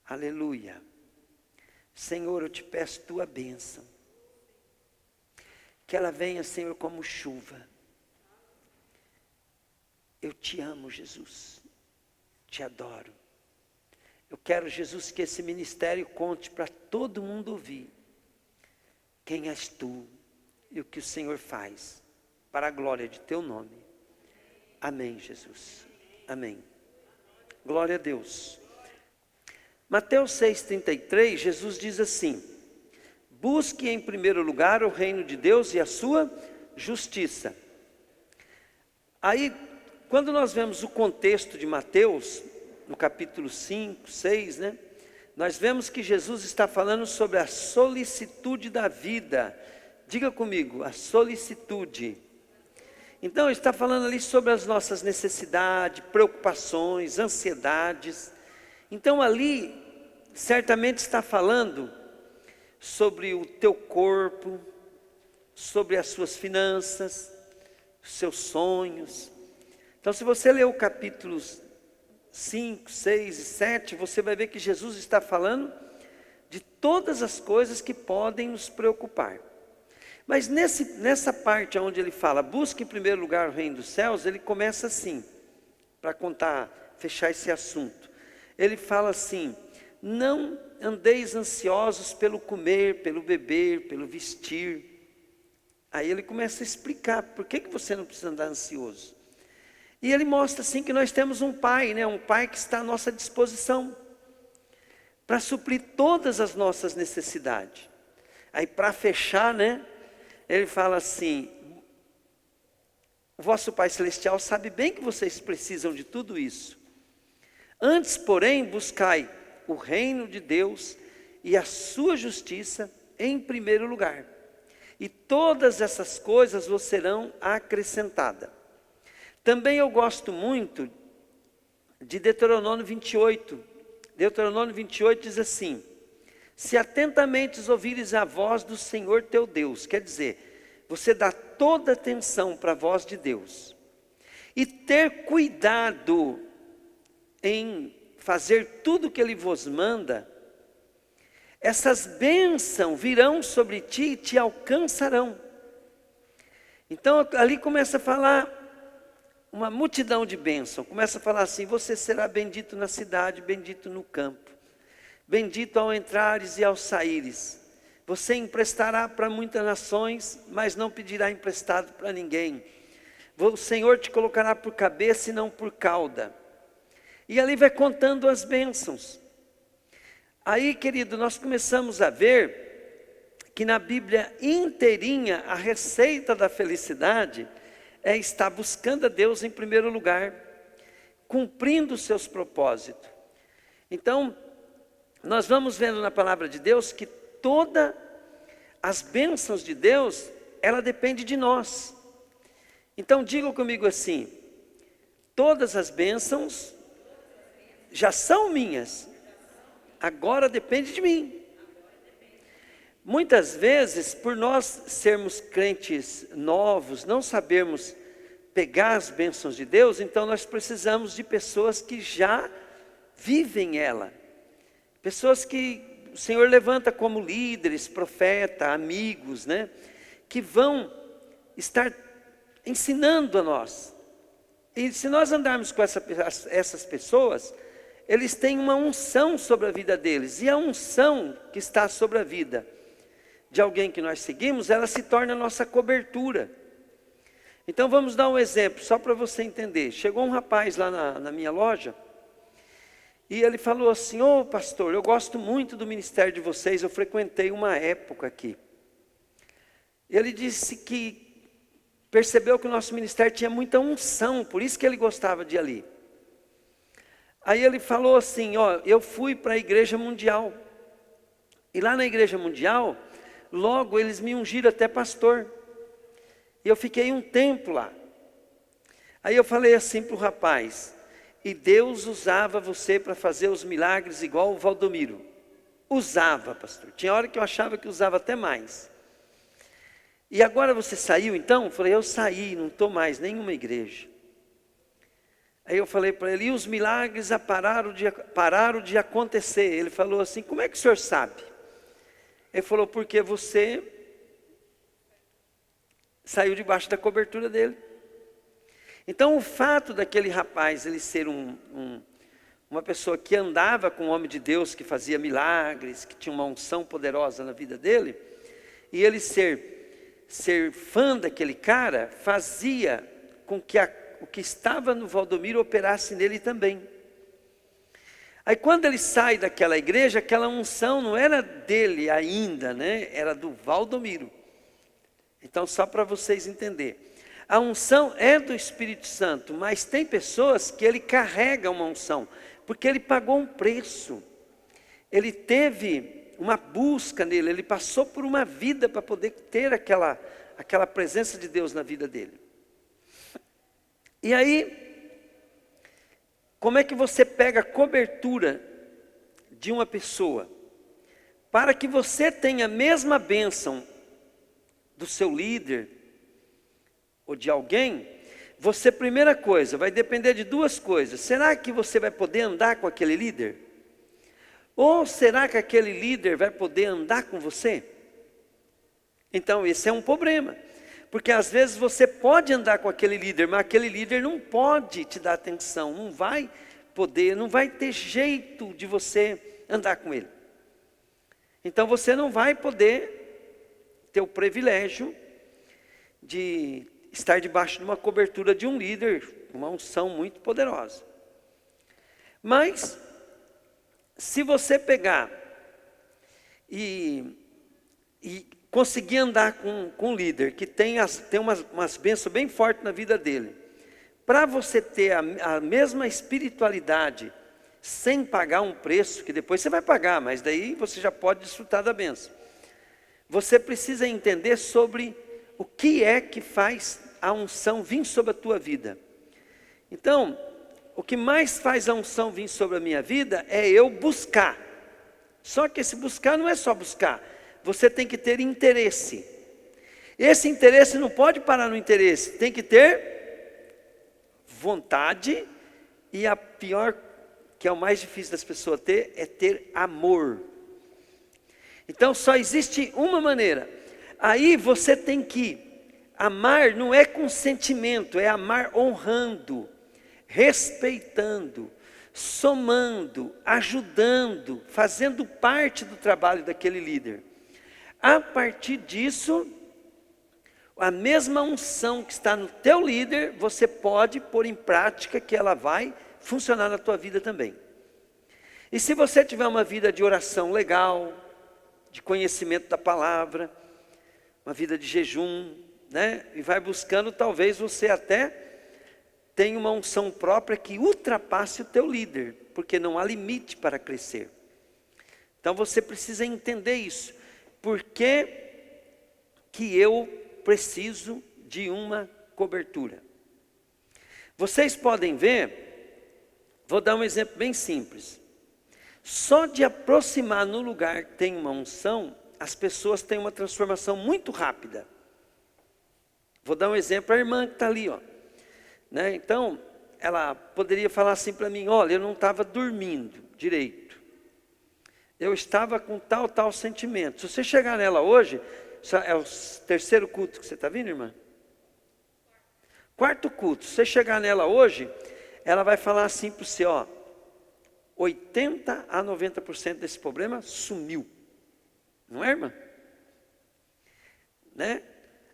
Aleluia. Senhor, eu te peço tua bênção. Que ela venha, Senhor, como chuva. Eu te amo, Jesus. Te adoro. Eu quero, Jesus, que esse ministério conte para todo mundo ouvir quem és tu e o que o Senhor faz, para a glória de teu nome. Amém, Jesus. Amém. Glória a Deus. Mateus 6,33, Jesus diz assim: busque em primeiro lugar o reino de Deus e a sua justiça. Aí, quando nós vemos o contexto de Mateus, no capítulo 5, 6, né? Nós vemos que Jesus está falando sobre a solicitude da vida. Diga comigo, a solicitude. Então, ele está falando ali sobre as nossas necessidades, preocupações, ansiedades. Então, ali, certamente está falando sobre o teu corpo, sobre as suas finanças, os seus sonhos. Então, se você ler o capítulos 5, 6 e 7, você vai ver que Jesus está falando de todas as coisas que podem nos preocupar. Mas nessa parte onde ele fala, busque em primeiro lugar o reino dos céus, ele começa assim, para fechar esse assunto. Ele fala assim: não andeis ansiosos pelo comer, pelo beber, pelo vestir. Aí ele começa a explicar, por que você não precisa andar ansioso? E ele mostra assim que nós temos um pai, né? Um pai que está à nossa disposição, para suprir todas as nossas necessidades. Aí para fechar, né? Ele fala assim: o vosso Pai Celestial sabe bem que vocês precisam de tudo isso. Antes, porém, buscai o reino de Deus e a sua justiça em primeiro lugar. E todas essas coisas vos serão acrescentadas. Também eu gosto muito de Deuteronômio 28. Deuteronômio 28 diz assim: se atentamente ouvires a voz do Senhor teu Deus, quer dizer, você dá toda atenção para a voz de Deus, e ter cuidado em fazer tudo o que Ele vos manda, essas bênçãos virão sobre ti e te alcançarão. Então ali começa a falar uma multidão de bênçãos. Começa a falar assim: você será bendito na cidade, bendito no campo, bendito ao entrares e ao saíres. Você emprestará para muitas nações, mas não pedirá emprestado para ninguém. O Senhor te colocará por cabeça e não por cauda. E ali vai contando as bênçãos. Aí, querido, nós começamos a ver que na Bíblia inteirinha a receita da felicidade é estar buscando a Deus em primeiro lugar, cumprindo os seus propósitos. Então, nós vamos vendo na palavra de Deus que todas as bênçãos de Deus, ela depende de nós. Então, diga comigo assim: todas as bênçãos já são minhas, agora depende de mim. Muitas vezes, por nós sermos crentes novos, não sabermos pegar as bênçãos de Deus, então nós precisamos de pessoas que já vivem ela. Pessoas que o Senhor levanta como líderes, profeta, amigos, né? Que vão estar ensinando a nós. E se nós andarmos com essas pessoas, eles têm uma unção sobre a vida deles. E a unção que está sobre a vida de alguém que nós seguimos, ela se torna nossa cobertura. Então vamos dar um exemplo, só para você entender. Chegou um rapaz lá na minha loja, e ele falou assim: ô pastor, eu gosto muito do ministério de vocês, eu frequentei uma época aqui. Ele disse que percebeu que o nosso ministério tinha muita unção, por isso que ele gostava de ir ali. Aí ele falou assim: ó, eu fui para a Igreja Mundial, e lá na Igreja Mundial, logo eles me ungiram até pastor, e eu fiquei um tempo lá. Aí eu falei assim para o rapaz: e Deus usava você para fazer os milagres igual o Valdomiro? Usava, pastor, tinha hora que eu achava que usava até mais. E agora você saiu então? Eu falei: eu saí, não estou mais em nenhuma igreja. Aí eu falei para ele, e os milagres pararam de acontecer. Ele falou assim, como é que o senhor sabe? Ele falou, porque você saiu debaixo da cobertura dele. Então o fato daquele rapaz, ele ser uma pessoa que andava com o homem de Deus, que fazia milagres, que tinha uma unção poderosa na vida dele, e ele ser fã daquele cara, fazia com que o que estava no Valdomiro operasse nele também. Aí quando ele sai daquela igreja, aquela unção não era dele ainda, né? Era do Valdomiro. Então só para vocês entenderem. A unção é do Espírito Santo, mas tem pessoas que ele carrega uma unção, porque ele pagou um preço. Ele teve uma busca nele, ele passou por uma vida para poder ter aquela presença de Deus na vida dele. E aí, como é que você pega a cobertura de uma pessoa, para que você tenha a mesma bênção do seu líder, ou de alguém? Você, primeira coisa, vai depender de duas coisas. Será que você vai poder andar com aquele líder? Ou será que aquele líder vai poder andar com você? Então esse é um problema. Porque às vezes você pode andar com aquele líder, mas aquele líder não pode te dar atenção, não vai poder, não vai ter jeito de você andar com ele. Então você não vai poder ter o privilégio de estar debaixo de uma cobertura de um líder, uma unção muito poderosa. Mas, se você pegar e conseguir andar com um líder que tem umas bênçãos bem fortes na vida dele, para você ter a mesma espiritualidade, sem pagar um preço, que depois você vai pagar, mas daí você já pode desfrutar da bênção. Você precisa entender sobre o que é que faz a unção vir sobre a tua vida. Então, o que mais faz a unção vir sobre a minha vida é eu buscar. Só que esse buscar não é só buscar. Você tem que ter interesse. Esse interesse não pode parar no interesse. Tem que ter vontade. E a pior, que é o mais difícil das pessoas ter, é ter amor. Então só existe uma maneira. Aí você tem que amar, não é com sentimento, é amar honrando, respeitando, somando, ajudando, fazendo parte do trabalho daquele líder. A partir disso, a mesma unção que está no teu líder, você pode pôr em prática, que ela vai funcionar na tua vida também. E se você tiver uma vida de oração legal, de conhecimento da palavra, uma vida de jejum, né? E vai buscando, talvez você até tenha uma unção própria que ultrapasse o teu líder, porque não há limite para crescer. Então você precisa entender isso. Por que eu preciso de uma cobertura? Vocês podem ver, vou dar um exemplo bem simples. Só de aproximar no lugar que tem uma unção, as pessoas têm uma transformação muito rápida. Vou dar um exemplo, a irmã que está ali, ó. Né? Então, ela poderia falar assim para mim, olha, eu não estava dormindo direito. Eu estava com tal sentimento. Se você chegar nela hoje, é o terceiro culto que você está vindo, irmã? Quarto culto. Se você chegar nela hoje, ela vai falar assim para você, ó, 80 a 90% desse problema sumiu. Não é, irmã? Né?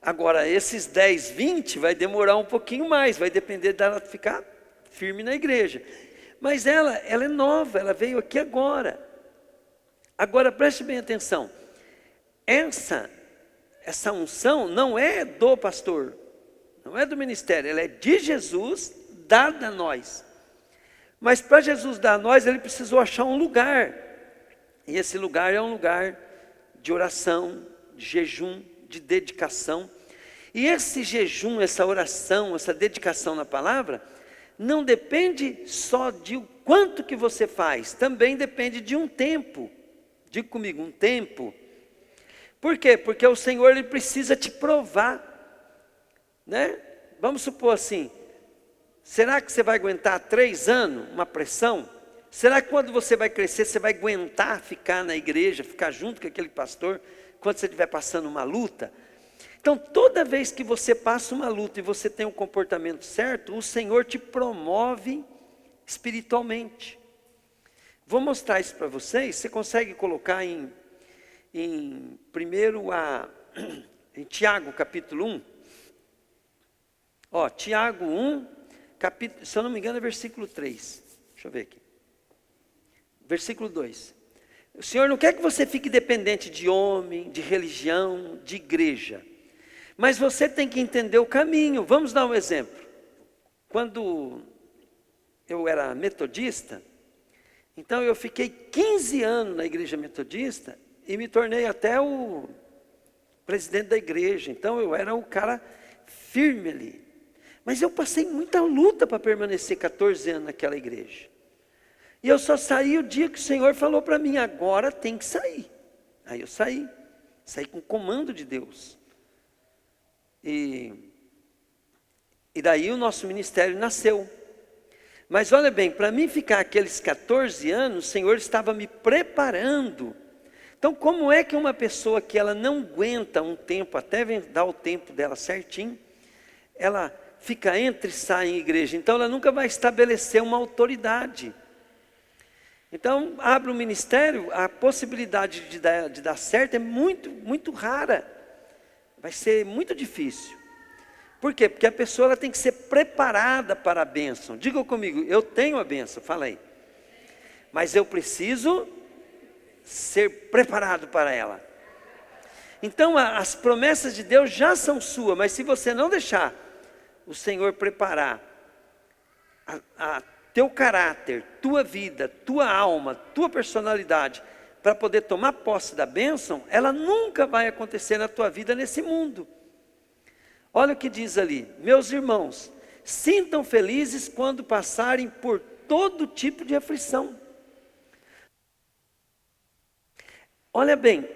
Agora, esses 10, 20 vai demorar um pouquinho mais, vai depender dela ficar firme na igreja. Mas ela é nova, ela veio aqui agora. Agora, preste bem atenção. Essa unção não é do pastor, não é do ministério, ela é de Jesus, dada a nós. Mas para Jesus dar a nós, ele precisou achar um lugar. E esse lugar é um lugar de oração, de jejum, de dedicação. E esse jejum, essa oração, essa dedicação na palavra, não depende só de o quanto que você faz, também depende de um tempo. Diga comigo, um tempo. Por quê? Porque o Senhor, ele precisa te provar, né? Vamos supor assim, Será que você vai aguentar 3 anos uma pressão? Será que quando você vai crescer, você vai aguentar ficar na igreja, ficar junto com aquele pastor, quando você estiver passando uma luta? Então, toda vez que você passa uma luta e você tem um comportamento certo, o Senhor te promove espiritualmente. Vou mostrar isso para vocês. Você consegue colocar em Tiago capítulo 1? Ó, Tiago 1, se eu não me engano é versículo 3. Deixa eu ver aqui. Versículo 2. O Senhor não quer que você fique dependente de homem, de religião, de igreja. Mas você tem que entender o caminho. Vamos dar um exemplo. Quando eu era metodista, então eu fiquei 15 anos na igreja metodista e me tornei até o presidente da igreja. Então eu era o cara firme ali. Mas eu passei muita luta para permanecer 14 anos naquela igreja. E eu só saí o dia que o Senhor falou para mim, agora tem que sair. Aí eu saí com o comando de Deus. E daí o nosso ministério nasceu. Mas olha bem, para mim ficar aqueles 14 anos, o Senhor estava me preparando. Então, como é que uma pessoa que ela não aguenta um tempo, até dar o tempo dela certinho, ela fica entra e sai em igreja? Então, ela nunca vai estabelecer uma autoridade. Então, abre um ministério, a possibilidade de dar certo é muito, muito rara. Vai ser muito difícil. Por quê? Porque a pessoa ela tem que ser preparada para a bênção. Diga comigo, eu tenho a bênção, fala aí. Mas eu preciso ser preparado para ela. Então as promessas de Deus já são suas, mas se você não deixar o Senhor preparar teu caráter, tua vida, tua alma, tua personalidade, para poder tomar posse da bênção, ela nunca vai acontecer na tua vida nesse mundo. Olha o que diz ali, meus irmãos, sintam felizes quando passarem por todo tipo de aflição. Olha bem,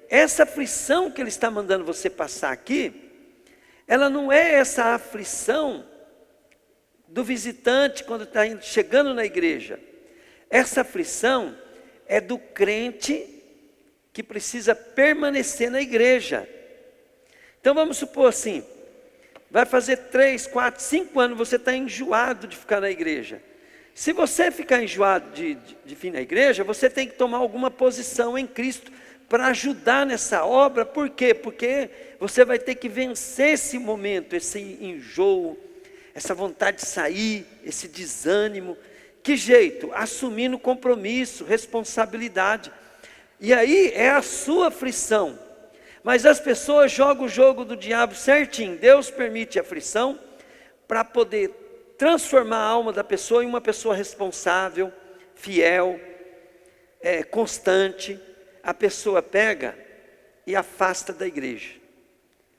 essa aflição que ele está mandando você passar aqui, ela não é essa aflição do visitante quando está chegando na igreja. Essa aflição é do crente que precisa permanecer na igreja. Então vamos supor assim, vai fazer 3, 4, 5 anos, você está enjoado de ficar na igreja. Se você ficar enjoado de vir na igreja, você tem que tomar alguma posição em Cristo para ajudar nessa obra. Por quê? Porque você vai ter que vencer esse momento, esse enjoo, essa vontade de sair, esse desânimo. Que jeito? Assumindo compromisso, responsabilidade. E aí é a sua aflição. Mas as pessoas jogam o jogo do diabo certinho. Deus permite a aflição para poder transformar a alma da pessoa em uma pessoa responsável, fiel, constante. A pessoa pega e afasta da igreja.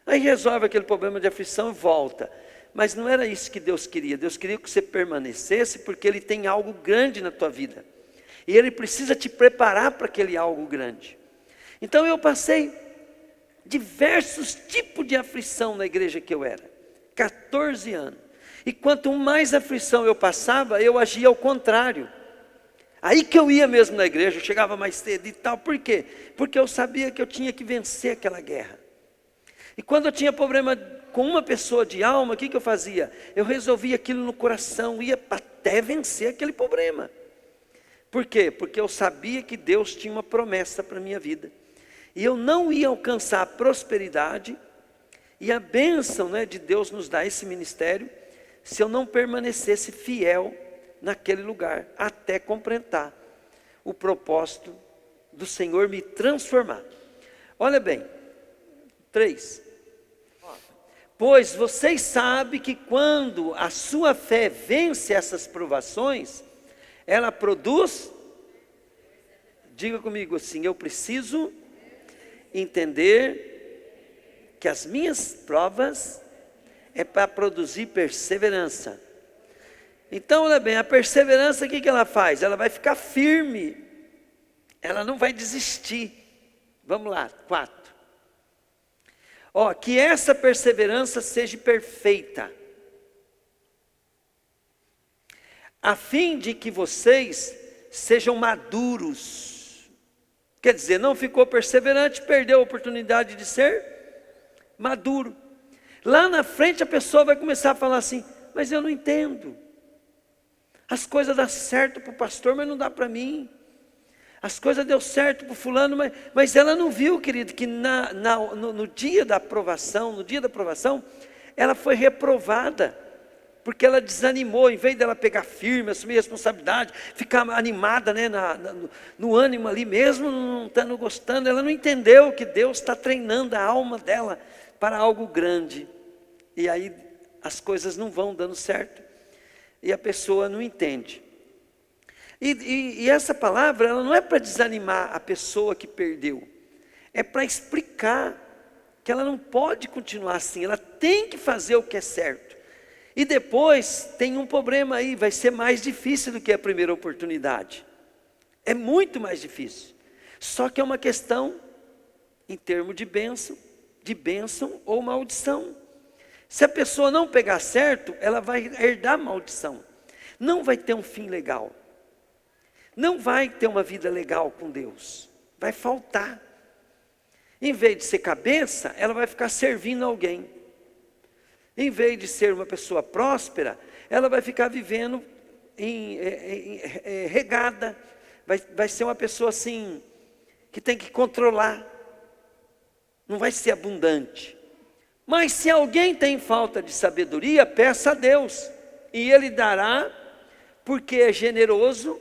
Aí resolve aquele problema de aflição e volta. Mas não era isso que Deus queria. Deus queria que você permanecesse, porque Ele tem algo grande na tua vida. E Ele precisa te preparar para aquele algo grande. Então eu passei diversos tipos de aflição na igreja que eu era. 14 anos. E quanto mais aflição eu passava, eu agia ao contrário. Aí que eu ia mesmo na igreja, eu chegava mais cedo e tal. Por quê? Porque eu sabia que eu tinha que vencer aquela guerra. E quando eu tinha problema com uma pessoa de alma, o que eu fazia? Eu resolvia aquilo no coração, ia até vencer aquele problema. Por quê? Porque eu sabia que Deus tinha uma promessa para a minha vida. E eu não ia alcançar a prosperidade e a bênção, de Deus nos dar esse ministério, se eu não permanecesse fiel naquele lugar, até completar o propósito do Senhor me transformar. Olha bem, 3. Pois vocês sabem que quando a sua fé vence essas provações, ela produz, diga comigo assim, eu preciso entender que as minhas provas é para produzir perseverança. Então, olha bem, a perseverança, o que ela faz? Ela vai ficar firme, ela não vai desistir. Vamos lá, 4. Que essa perseverança seja perfeita. a fim de que vocês sejam maduros. Quer dizer, não ficou perseverante, perdeu a oportunidade de ser maduro. Lá na frente a pessoa vai começar a falar assim: mas eu não entendo. As coisas dão certo para o pastor, mas não dá para mim. As coisas deu certo para o fulano, mas ela não viu, querido, que no dia da aprovação, ela foi reprovada. Porque ela desanimou, em vez dela pegar firme, assumir responsabilidade, ficar animada, né, no ânimo ali mesmo, não estando gostando, ela não entendeu que Deus está treinando a alma dela para algo grande. E aí as coisas não vão dando certo, e a pessoa não entende. E essa palavra, ela não é para desanimar a pessoa que perdeu, é para explicar que ela não pode continuar assim, ela tem que fazer o que é certo. E depois tem um problema aí, vai ser mais difícil do que a primeira oportunidade. É muito mais difícil. Só que é uma questão em termos de bênção ou maldição. Se a pessoa não pegar certo, ela vai herdar maldição. Não vai ter um fim legal. Não vai ter uma vida legal com Deus. Vai faltar. Em vez de ser cabeça, ela vai ficar servindo alguém. Em vez de ser uma pessoa próspera, ela vai ficar vivendo regada. Vai ser uma pessoa assim, que tem que controlar. Não vai ser abundante. Mas se alguém tem falta de sabedoria, peça a Deus. E Ele dará, porque é generoso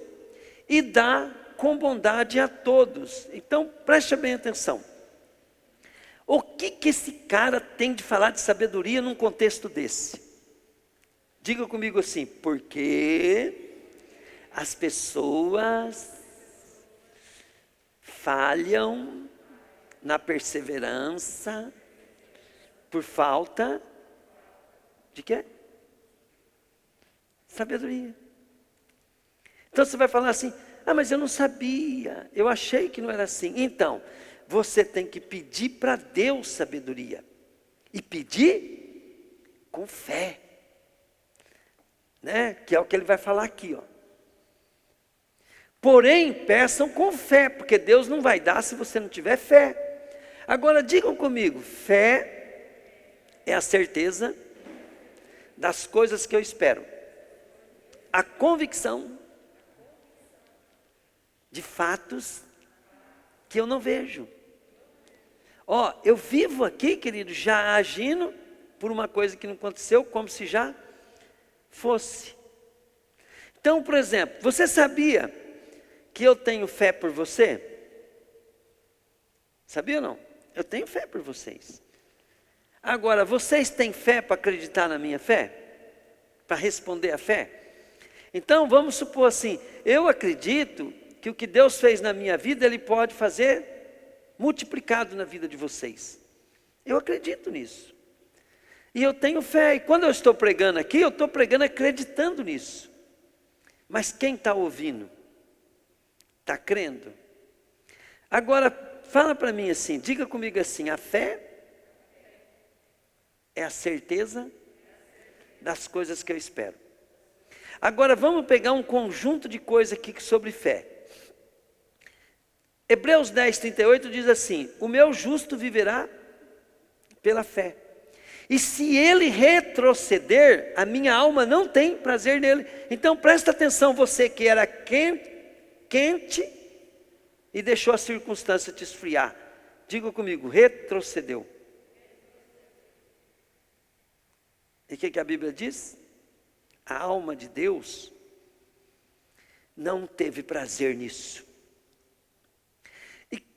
e dá com bondade a todos. Então, preste bem atenção. O que esse cara tem de falar de sabedoria num contexto desse? Diga comigo assim: porque as pessoas falham na perseverança por falta de quê? Sabedoria. Então você vai falar assim: ah, mas eu não sabia, eu achei que não era assim. Então, você tem que pedir para Deus sabedoria. E pedir com fé. Né? Que é o que ele vai falar aqui, ó. Porém, peçam com fé, porque Deus não vai dar se você não tiver fé. Agora digam comigo: fé é a certeza das coisas que eu espero. A convicção de fatos que eu não vejo. Ó, eu vivo aqui, querido, já agindo por uma coisa que não aconteceu, como se já fosse. Então, por exemplo, você sabia que eu tenho fé por você? Sabia ou não? Eu tenho fé por vocês. Agora, vocês têm fé para acreditar na minha fé? Para responder à fé? Então, vamos supor assim, eu acredito que o que Deus fez na minha vida, Ele pode fazer multiplicado na vida de vocês. Eu acredito nisso. E eu tenho fé. E quando eu estou pregando aqui, eu estou pregando acreditando nisso. Mas quem está ouvindo? Está crendo? Agora, fala para mim assim, diga comigo assim: a fé é a certeza das coisas que eu espero. Agora vamos pegar um conjunto de coisas aqui sobre fé. Hebreus 10, 38 diz assim: o meu justo viverá pela fé. E se ele retroceder, a minha alma não tem prazer nele. Então presta atenção, você que era quente e deixou a circunstância te esfriar. Diga comigo: retrocedeu. E o que a Bíblia diz? A alma de Deus não teve prazer nisso.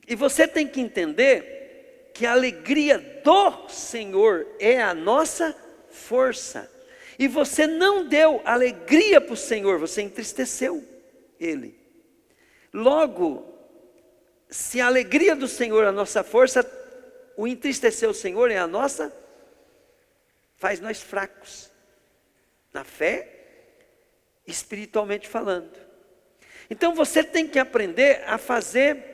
E você tem que entender que a alegria do Senhor é a nossa força. E você não deu alegria para o Senhor, você entristeceu Ele. Logo, se a alegria do Senhor é a nossa força, o entristecer o Senhor é a nossa, faz nós fracos. Na fé, espiritualmente falando. Então você tem que aprender a fazer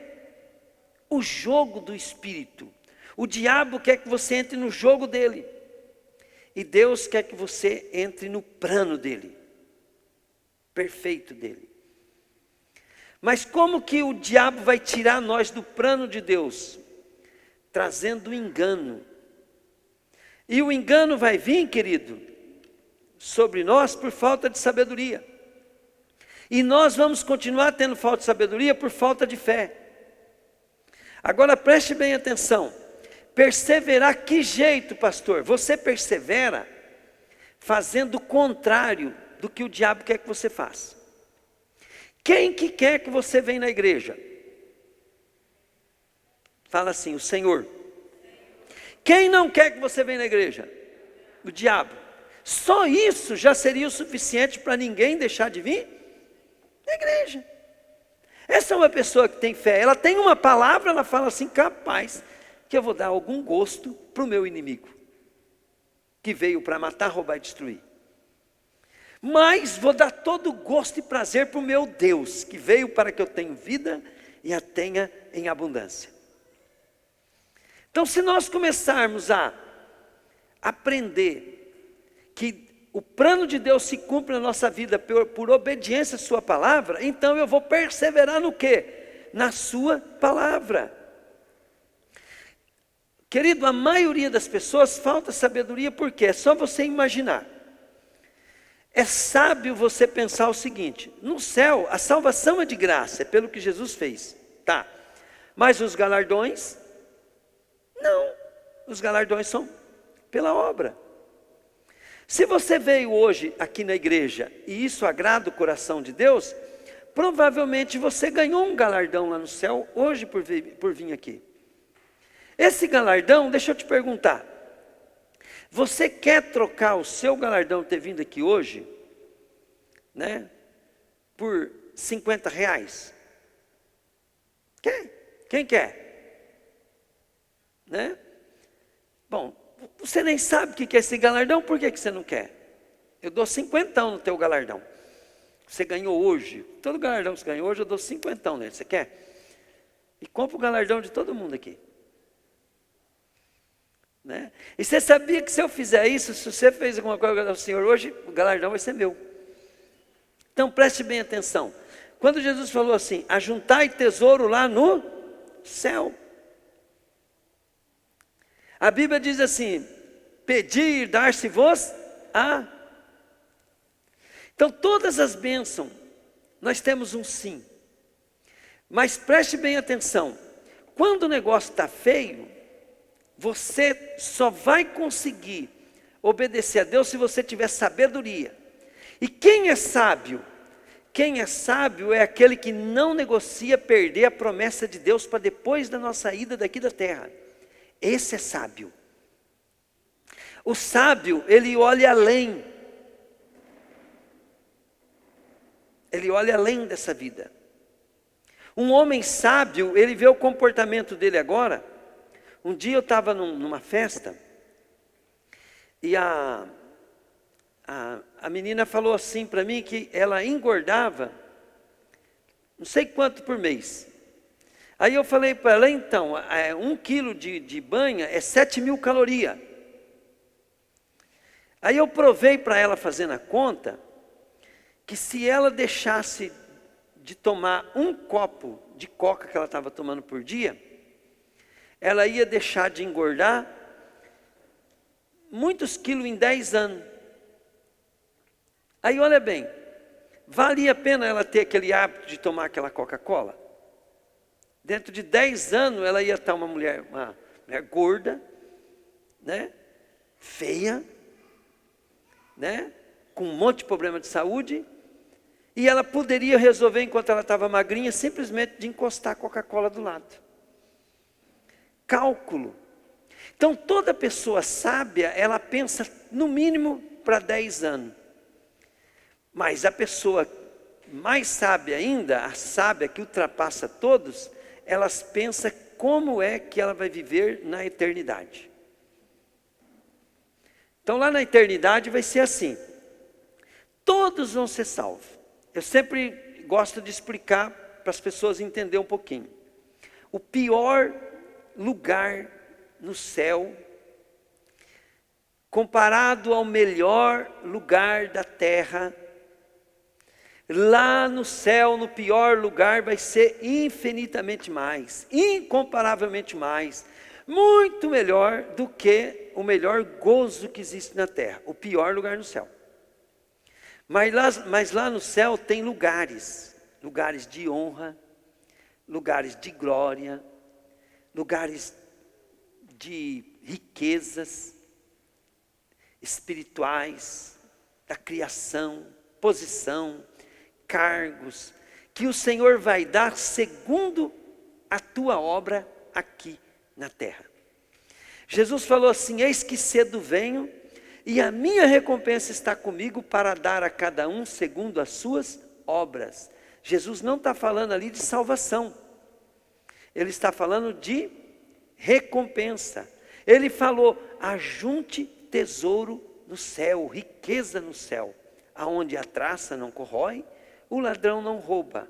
o jogo do Espírito. O diabo quer que você entre no jogo dele. E Deus quer que você entre no plano dele. perfeito dele. Mas como que o diabo vai tirar nós do plano de Deus? Trazendo engano. E o engano vai vir, querido, sobre nós por falta de sabedoria. E nós vamos continuar tendo falta de sabedoria por falta de fé. Agora preste bem atenção. Perseverar que jeito, pastor? Você persevera fazendo o contrário do que o diabo quer que você faça. Quem que quer que você venha na igreja? Fala assim, o Senhor. Quem não quer que você venha na igreja? O diabo. Só isso já seria o suficiente para ninguém deixar de vir na igreja. Essa é uma pessoa que tem fé. Ela tem uma palavra, ela fala assim, capaz que eu vou dar algum gosto para o meu inimigo, que veio para matar, roubar e destruir. Mas vou dar todo gosto e prazer para o meu Deus, que veio para que eu tenha vida e a tenha em abundância. Então, se nós começarmos a aprender que o plano de Deus se cumpre na nossa vida por obediência à sua palavra, então eu vou perseverar no quê? Na sua palavra. Querido, a maioria das pessoas falta sabedoria porque é só você imaginar. É sábio você pensar o seguinte, no céu a salvação é de graça, é pelo que Jesus fez, tá? Mas os galardões, não, os galardões são pela obra. Se você veio hoje aqui na igreja e isso agrada o coração de Deus, provavelmente você ganhou um galardão lá no céu hoje por vir aqui. Esse galardão, deixa eu te perguntar, você quer trocar o seu galardão ter vindo aqui hoje, né, por R$50? Quer? Quem quer? Né? Bom, você nem sabe o que é esse galardão, por que você não quer? Eu dou 50 no teu galardão. Você ganhou hoje, todo galardão que você ganhou hoje, eu dou 50 nele, você quer? E compra o galardão de todo mundo aqui. Né? E você sabia que se eu fizer isso, se você fez alguma coisa ao Senhor hoje, o galardão vai ser meu. Então preste bem atenção. Quando Jesus falou assim, ajuntai tesouro lá no céu. A Bíblia diz assim, pedir, dar-se-vos a. Então todas as bênçãos, nós temos um sim. Mas preste bem atenção, quando o negócio está feio, você só vai conseguir obedecer a Deus se você tiver sabedoria. E quem é sábio? Quem é sábio é aquele que não negocia perder a promessa de Deus para depois da nossa ida daqui da terra. Esse é sábio. O sábio, ele olha além. Ele olha além dessa vida. Um homem sábio, ele vê o comportamento dele agora. Um dia eu estava numa festa e a menina falou assim para mim que ela engordava não sei quanto por mês. Aí eu falei para ela, então, 1 quilo de banha é 7.000 calorias. Aí eu provei para ela fazendo a conta, que se ela deixasse de tomar 1 copo de coca que ela estava tomando por dia, ela ia deixar de engordar muitos quilos em 10 anos. Aí olha bem, valia a pena ela ter aquele hábito de tomar aquela Coca-Cola? Dentro de 10 anos ela ia estar uma mulher gorda, né? Feia, né? Com um monte de problema de saúde, e ela poderia resolver enquanto ela estava magrinha, simplesmente de encostar a Coca-Cola do lado. Cálculo. Então toda pessoa sábia, ela pensa no mínimo para 10 anos. Mas a pessoa mais sábia ainda, a sábia que ultrapassa todos, elas pensam como é que ela vai viver na eternidade. Então lá na eternidade vai ser assim, todos vão ser salvos. Eu sempre gosto de explicar para as pessoas entenderem um pouquinho. O pior lugar no céu, comparado ao melhor lugar da terra, Lá no céu, no pior lugar, vai ser infinitamente mais, incomparavelmente mais, muito melhor do que o melhor gozo que existe na terra, o pior lugar no céu. Mas lá no céu tem lugares de honra, lugares de glória, lugares de riquezas espirituais, da criação, posição, cargos, que o Senhor vai dar segundo a tua obra aqui na terra. Jesus falou assim: eis que cedo venho, e a minha recompensa está comigo para dar a cada um segundo as suas obras. Jesus não está falando ali de salvação, ele está falando de recompensa. Ele falou: ajunte tesouro no céu, riqueza no céu, aonde a traça não corrói, o ladrão não rouba.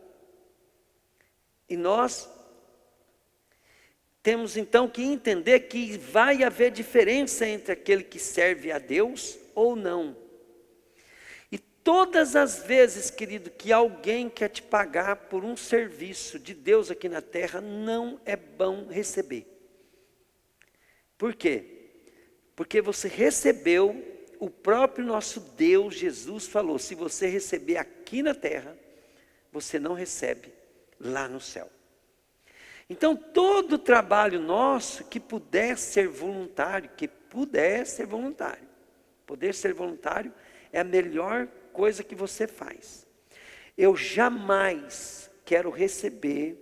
E nós temos então que entender que vai haver diferença entre aquele que serve a Deus ou não. E todas as vezes, querido, que alguém quer te pagar por um serviço de Deus aqui na terra, não é bom receber. Por quê? Porque você recebeu, o próprio nosso Deus, Jesus, falou: se você receber aqui na terra, você não recebe lá no céu. Então, todo trabalho nosso que puder ser voluntário, poder ser voluntário é a melhor coisa que você faz. Eu jamais quero receber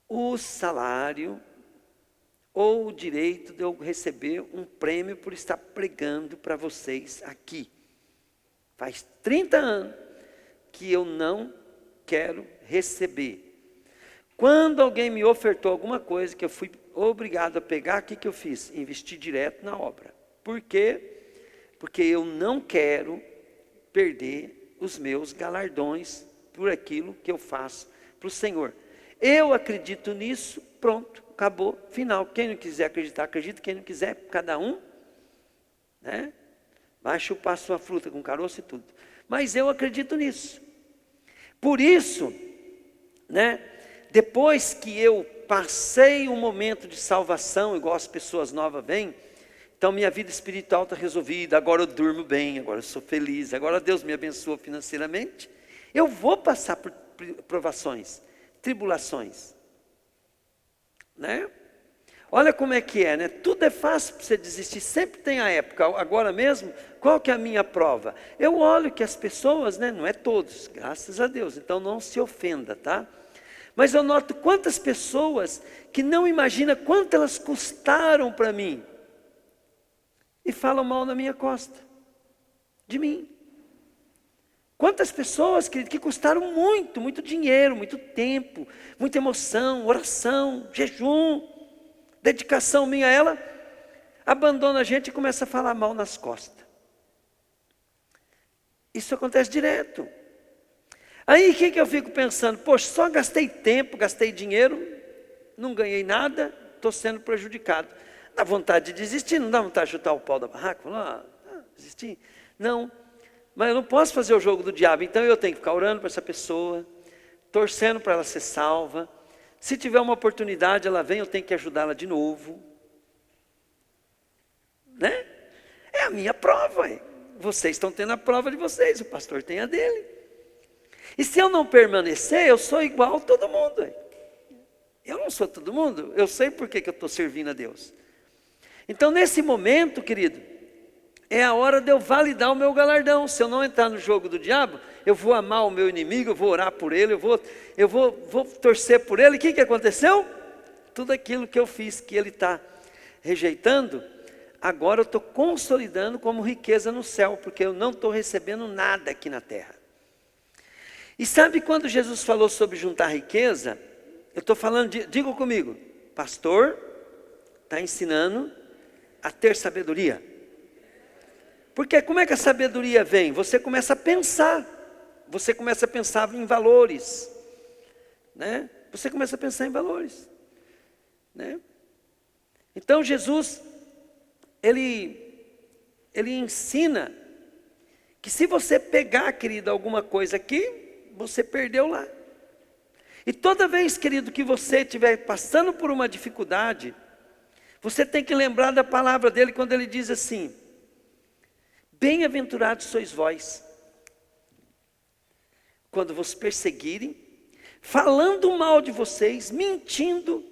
o salário ou o direito de eu receber um prêmio por estar pregando para vocês aqui. Faz 30 anos que eu não quero receber. Quando alguém me ofertou alguma coisa que eu fui obrigado a pegar, o que eu fiz? Investi direto na obra. Por quê? Porque eu não quero perder os meus galardões por aquilo que eu faço para o Senhor. Eu acredito nisso, pronto, acabou, final. Quem não quiser acreditar, acredita. Quem não quiser, cada um, né? Vai chupar sua fruta com caroço e tudo. Mas eu acredito nisso. Por isso, né? Depois que eu passei um momento de salvação, igual as pessoas novas vêm, então minha vida espiritual está resolvida, agora eu durmo bem, agora eu sou feliz, agora Deus me abençoa financeiramente, eu vou passar por provações, tribulações, né? Olha como é que é, né? Tudo é fácil para você desistir, sempre tem a época. Agora mesmo, qual que é a minha prova? Eu olho que as pessoas, né? Não é todos, graças a Deus, então não se ofenda, tá? Mas eu noto quantas pessoas que não imaginam quanto elas custaram para mim e falam mal na minha costa, de mim. Quantas pessoas que custaram muito, muito dinheiro, muito tempo, muita emoção, oração, jejum, dedicação minha a ela, abandona a gente e começa a falar mal nas costas. Isso acontece direto. Aí o que eu fico pensando? Poxa, só gastei tempo, gastei dinheiro, não ganhei nada, estou sendo prejudicado. Dá vontade de desistir, não dá vontade de chutar o pau da barraca? Falar, desistir? Não, mas eu não posso fazer o jogo do diabo, então eu tenho que ficar orando para essa pessoa, torcendo para ela ser salva. Se tiver uma oportunidade, ela vem, eu tenho que ajudá-la de novo. Né? É a minha prova. Vocês estão tendo a prova de vocês, o pastor tem a dele. E se eu não permanecer, eu sou igual a todo mundo. Eu não sou todo mundo, eu sei por que eu estou servindo a Deus. Então nesse momento, querido, é a hora de eu validar o meu galardão. Se eu não entrar no jogo do diabo, eu vou amar o meu inimigo, eu vou orar por ele, eu vou torcer por ele. O que aconteceu? Tudo aquilo que eu fiz, que ele está rejeitando, agora eu estou consolidando como riqueza no céu, porque eu não estou recebendo nada aqui na terra. E sabe quando Jesus falou sobre juntar riqueza? Eu estou falando, diga comigo, pastor está ensinando a ter sabedoria. Porque como é que a sabedoria vem? Você começa a pensar em valores, né? Você começa a pensar em valores, né? Então Jesus, ele ensina que se você pegar, querido, alguma coisa aqui, você perdeu lá. E toda vez, querido, que você estiver passando por uma dificuldade, você tem que lembrar da palavra dele quando ele diz assim: bem-aventurados sois vós, quando vos perseguirem, falando mal de vocês, mentindo,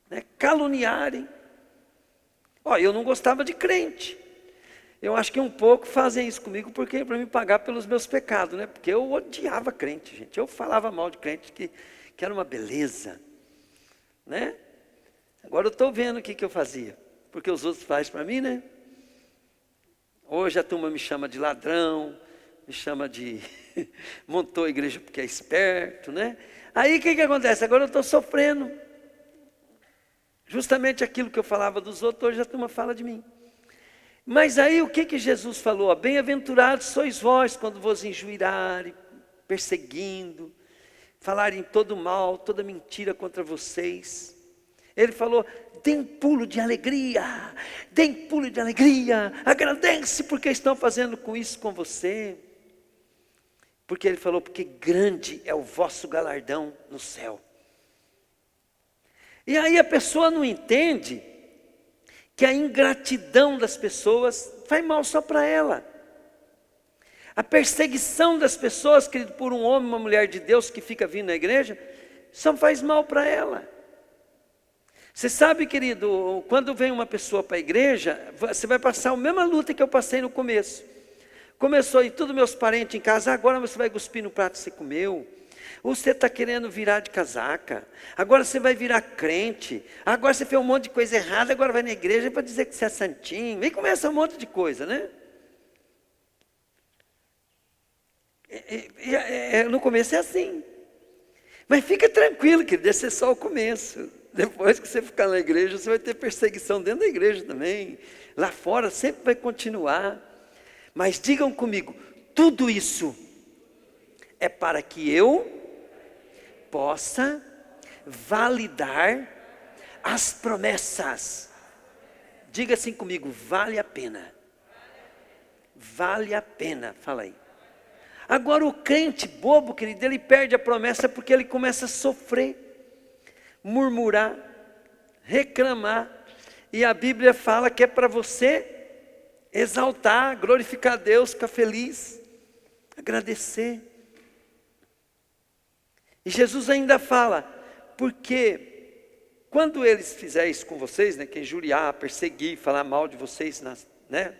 né, caluniarem. Eu não gostava de crente. Eu acho que um pouco fazem isso comigo porque para me pagar pelos meus pecados, né? Porque eu odiava crente, gente. Eu falava mal de crente, que era uma beleza, né? Agora eu estou vendo o que eu fazia, porque os outros fazem para mim, né? Hoje a turma me chama de ladrão, me chama de montou a igreja porque é esperto, né? Aí o que acontece? Agora eu estou sofrendo. Justamente aquilo que eu falava dos outros, hoje a turma fala de mim. Mas aí o que Jesus falou? Bem-aventurados sois vós quando vos injuriarem, perseguindo, falarem todo mal, toda mentira contra vocês. Ele falou: deem pulo de alegria, agradece porque estão fazendo com isso com você. Porque ele falou, porque grande é o vosso galardão no céu. E aí a pessoa não entende que a ingratidão das pessoas faz mal só para ela. A perseguição das pessoas, querido, por um homem, uma mulher de Deus que fica vindo na igreja, só faz mal para ela. Você sabe, querido, quando vem uma pessoa para a igreja, você vai passar a mesma luta que eu passei no começo. Começou e todos meus parentes em casa, agora você vai cuspir no prato que você comeu. Ou você está querendo virar de casaca, agora você vai virar crente, agora você fez um monte de coisa errada, agora vai na igreja para dizer que você é santinho, e começa um monte de coisa, né? No começo é assim, mas fica tranquilo, querido, esse é só o começo. Depois que você ficar na igreja, você vai ter perseguição dentro da igreja também, lá fora sempre vai continuar. Mas digam comigo, tudo isso é para que eu possa validar as promessas. Diga assim comigo, vale a pena. Vale a pena, fala aí. Agora o crente bobo, querido, ele perde a promessa porque ele começa a sofrer, murmurar, reclamar. E a Bíblia fala que é para você exaltar, glorificar a Deus, ficar feliz, agradecer. E Jesus ainda fala, porque quando eles fizerem isso com vocês, né, que injuriar, perseguir, falar mal de vocês, né,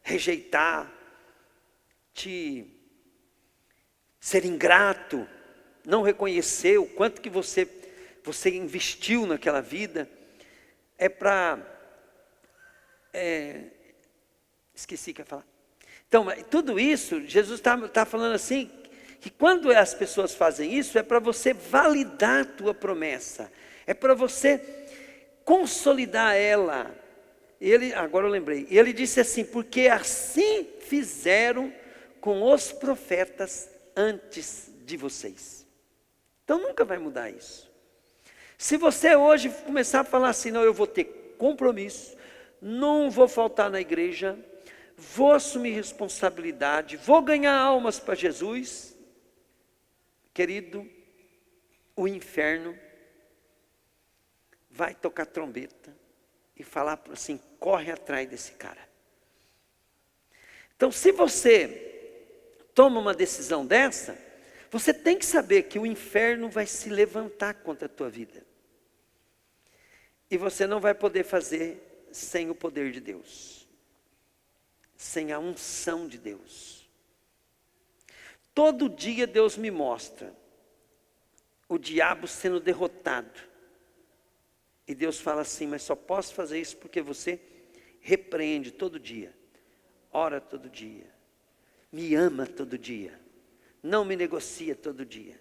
rejeitar, ser ingrato, não reconhecer o quanto que você investiu naquela vida, esqueci o que eu ia falar. Então, tudo isso, Jesus está falando assim, que quando as pessoas fazem isso, é para você validar a tua promessa, é para você consolidar ela. Agora eu lembrei, ele disse assim, porque assim fizeram com os profetas antes de vocês. Então nunca vai mudar isso. Se você hoje começar a falar assim, não, eu vou ter compromisso, não vou faltar na igreja, vou assumir responsabilidade, vou ganhar almas para Jesus, querido, o inferno vai tocar trombeta e falar assim, corre atrás desse cara. Então, se você toma uma decisão dessa, você tem que saber que o inferno vai se levantar contra a tua vida. E você não vai poder fazer sem o poder de Deus, sem a unção de Deus. Todo dia Deus me mostra o diabo sendo derrotado. E Deus fala assim, mas só posso fazer isso porque você repreende todo dia, ora todo dia, me ama todo dia, não me negocia todo dia.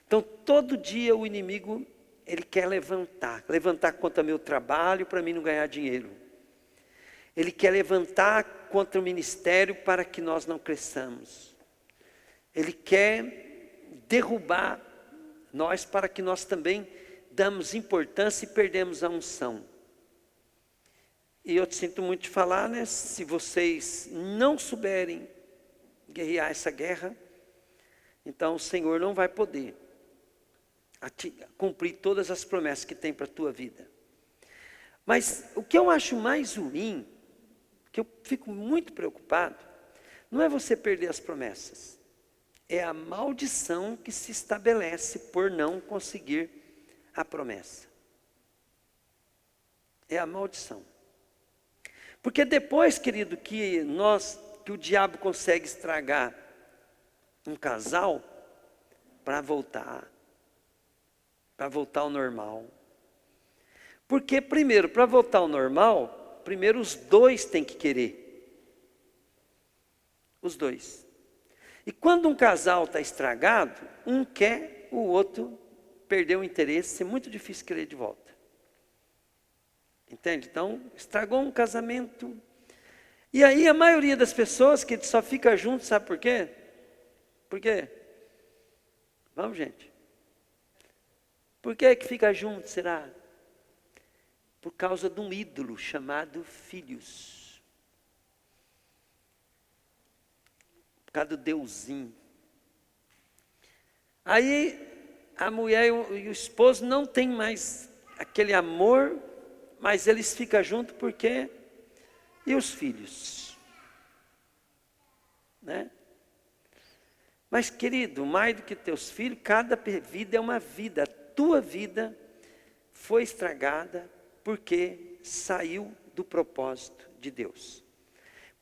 Então todo dia o inimigo, ele quer levantar contra meu trabalho para mim não ganhar dinheiro. Ele quer levantar contra o ministério para que nós não cresçamos. Ele quer derrubar nós para que nós também damos importância e perdemos a unção. E eu te sinto muito de falar, né? Se vocês não souberem guerrear essa guerra, então o Senhor não vai poder cumprir todas as promessas que tem para a tua vida. Mas o que eu acho mais ruim, que eu fico muito preocupado, não é você perder as promessas. É a maldição que se estabelece por não conseguir a promessa. É a maldição. Porque depois, querido, que o diabo consegue estragar um casal, para voltar ao normal. Porque primeiro, para voltar ao normal, primeiro os dois têm que querer. Os dois. E quando um casal está estragado, um quer, o outro perdeu o interesse, é muito difícil querer de volta. Entende? Então, estragou um casamento. E aí a maioria das pessoas que só fica junto, sabe por quê? Por quê? Vamos, gente. Por que fica junto, será? Por causa de um ídolo chamado filhos. Por causa do deusinho. Aí a mulher e o esposo não têm mais aquele amor, mas eles ficam juntos porque... E os filhos? Né? Mas, querido, mais do que teus filhos, cada vida é uma vida. A tua vida foi estragada porque saiu do propósito de Deus.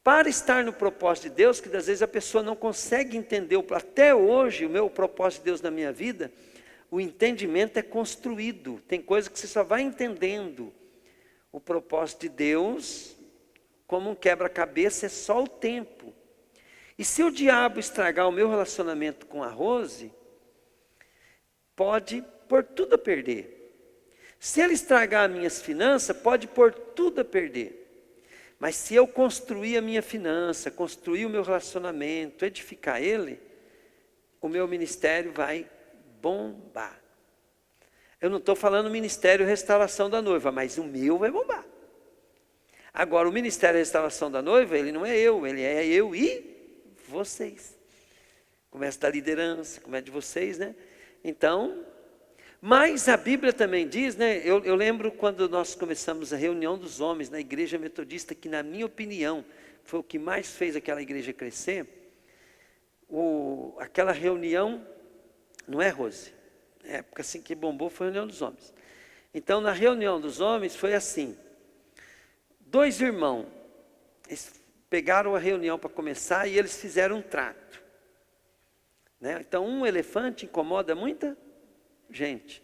Para estar no propósito de Deus, que às vezes a pessoa não consegue entender, até hoje, o meu propósito de Deus na minha vida, o entendimento é construído. Tem coisa que você só vai entendendo. O propósito de Deus, como um quebra-cabeça, é só o tempo. E se o diabo estragar o meu relacionamento com a Rose, pode pôr tudo a perder. Se ele estragar as minhas finanças, pode pôr tudo a perder. Mas se eu construir a minha finança, construir o meu relacionamento, edificar ele, o meu ministério vai bombar. Eu não estou falando ministério restauração da noiva, mas o meu vai bombar. Agora, o ministério restauração da noiva, ele não é eu, ele é eu e vocês. Começa da liderança, começa de vocês, né? Então, mas a Bíblia também diz, né? Eu lembro quando nós começamos a reunião dos homens na igreja metodista, que na minha opinião, foi o que mais fez aquela igreja crescer. Aquela reunião, não é, Rose? Na época assim que bombou foi a reunião dos homens. Então, na reunião dos homens foi assim. 2 irmãos, eles pegaram a reunião para começar e eles fizeram um trato. Né? Então, um elefante incomoda muita gente.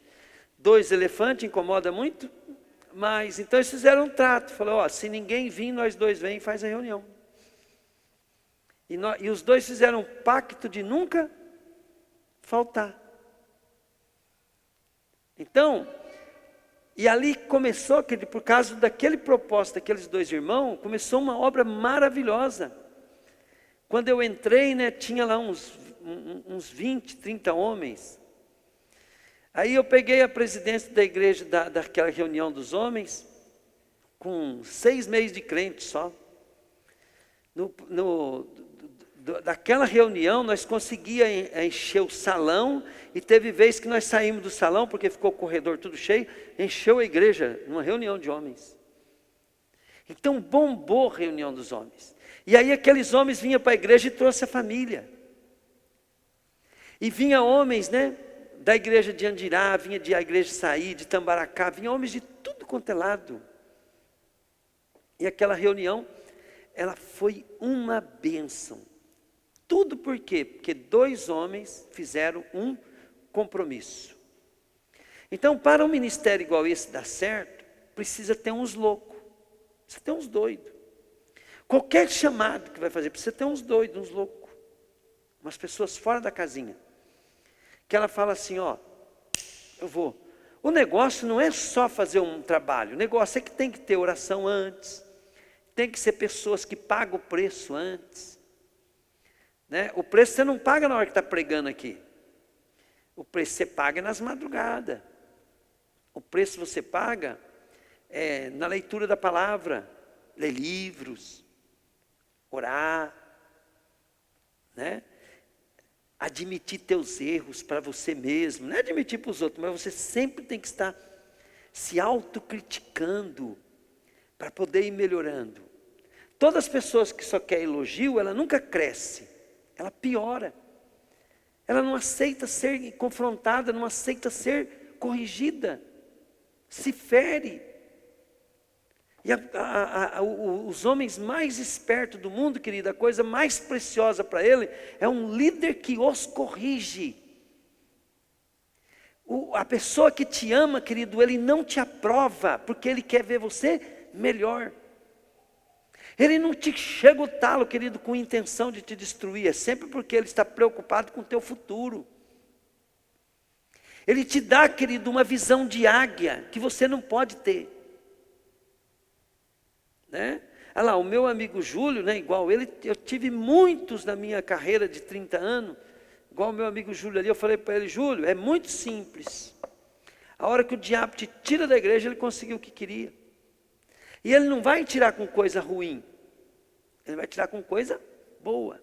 2 elefantes incomoda muito mais. Então, eles fizeram um trato. Falaram, se ninguém vir, nós 2 vem e faz a reunião. E os 2 fizeram um pacto de nunca faltar. Então, e ali começou, por causa daquele propósito daqueles 2 irmãos, começou uma obra maravilhosa. Quando eu entrei, né, tinha lá uns 20, 30 homens. Aí eu peguei a presidência da igreja, daquela reunião dos homens, com 6 meses de crente só. Daquela reunião, nós conseguíamos encher o salão, e teve vez que nós saímos do salão, porque ficou o corredor tudo cheio, encheu a igreja, numa reunião de homens. Então bombou a reunião dos homens. E aí aqueles homens vinham para a igreja e trouxe a família. E vinha homens, né, da igreja de Andirá, vinha da igreja de Saí, de Tambaracá, vinha homens de tudo quanto é lado. E aquela reunião, ela foi uma bênção. Tudo por quê? Porque 2 homens fizeram um compromisso. Então, para um ministério igual esse dar certo, precisa ter uns loucos, precisa ter uns doidos. Qualquer chamado que vai fazer, precisa ter uns doidos, uns loucos. Umas pessoas fora da casinha. Que ela fala assim, eu vou. O negócio não é só fazer um trabalho, o negócio é que tem que ter oração antes. Tem que ser pessoas que pagam o preço antes. Né? O preço você não paga na hora que está pregando aqui. O preço você paga nas madrugadas. O preço você paga na leitura da palavra. ler livros, orar, né? Admitir teus erros para você mesmo, não é admitir para os outros, mas você sempre tem que estar se autocriticando para poder ir melhorando. Todas as pessoas que só querem elogio, ela nunca cresce, ela piora. Ela não aceita ser confrontada, não aceita ser corrigida, se fere. E os homens mais espertos do mundo, querida, a coisa mais preciosa para ele é um líder que os corrige. A pessoa que te ama, querido, ele não te aprova, porque ele quer ver você melhor. Ele não te chega o talo, querido, com intenção de te destruir, é sempre porque ele está preocupado com o teu futuro. Ele te dá, querido, uma visão de águia, que você não pode ter. Né? Olha lá, o meu amigo Júlio, né, igual ele, eu tive muitos na minha carreira de 30 anos, igual o meu amigo Júlio ali, eu falei para ele, Júlio, é muito simples. A hora que o diabo te tira da igreja, ele conseguiu o que queria. E ele não vai tirar com coisa ruim, ele vai tirar com coisa boa.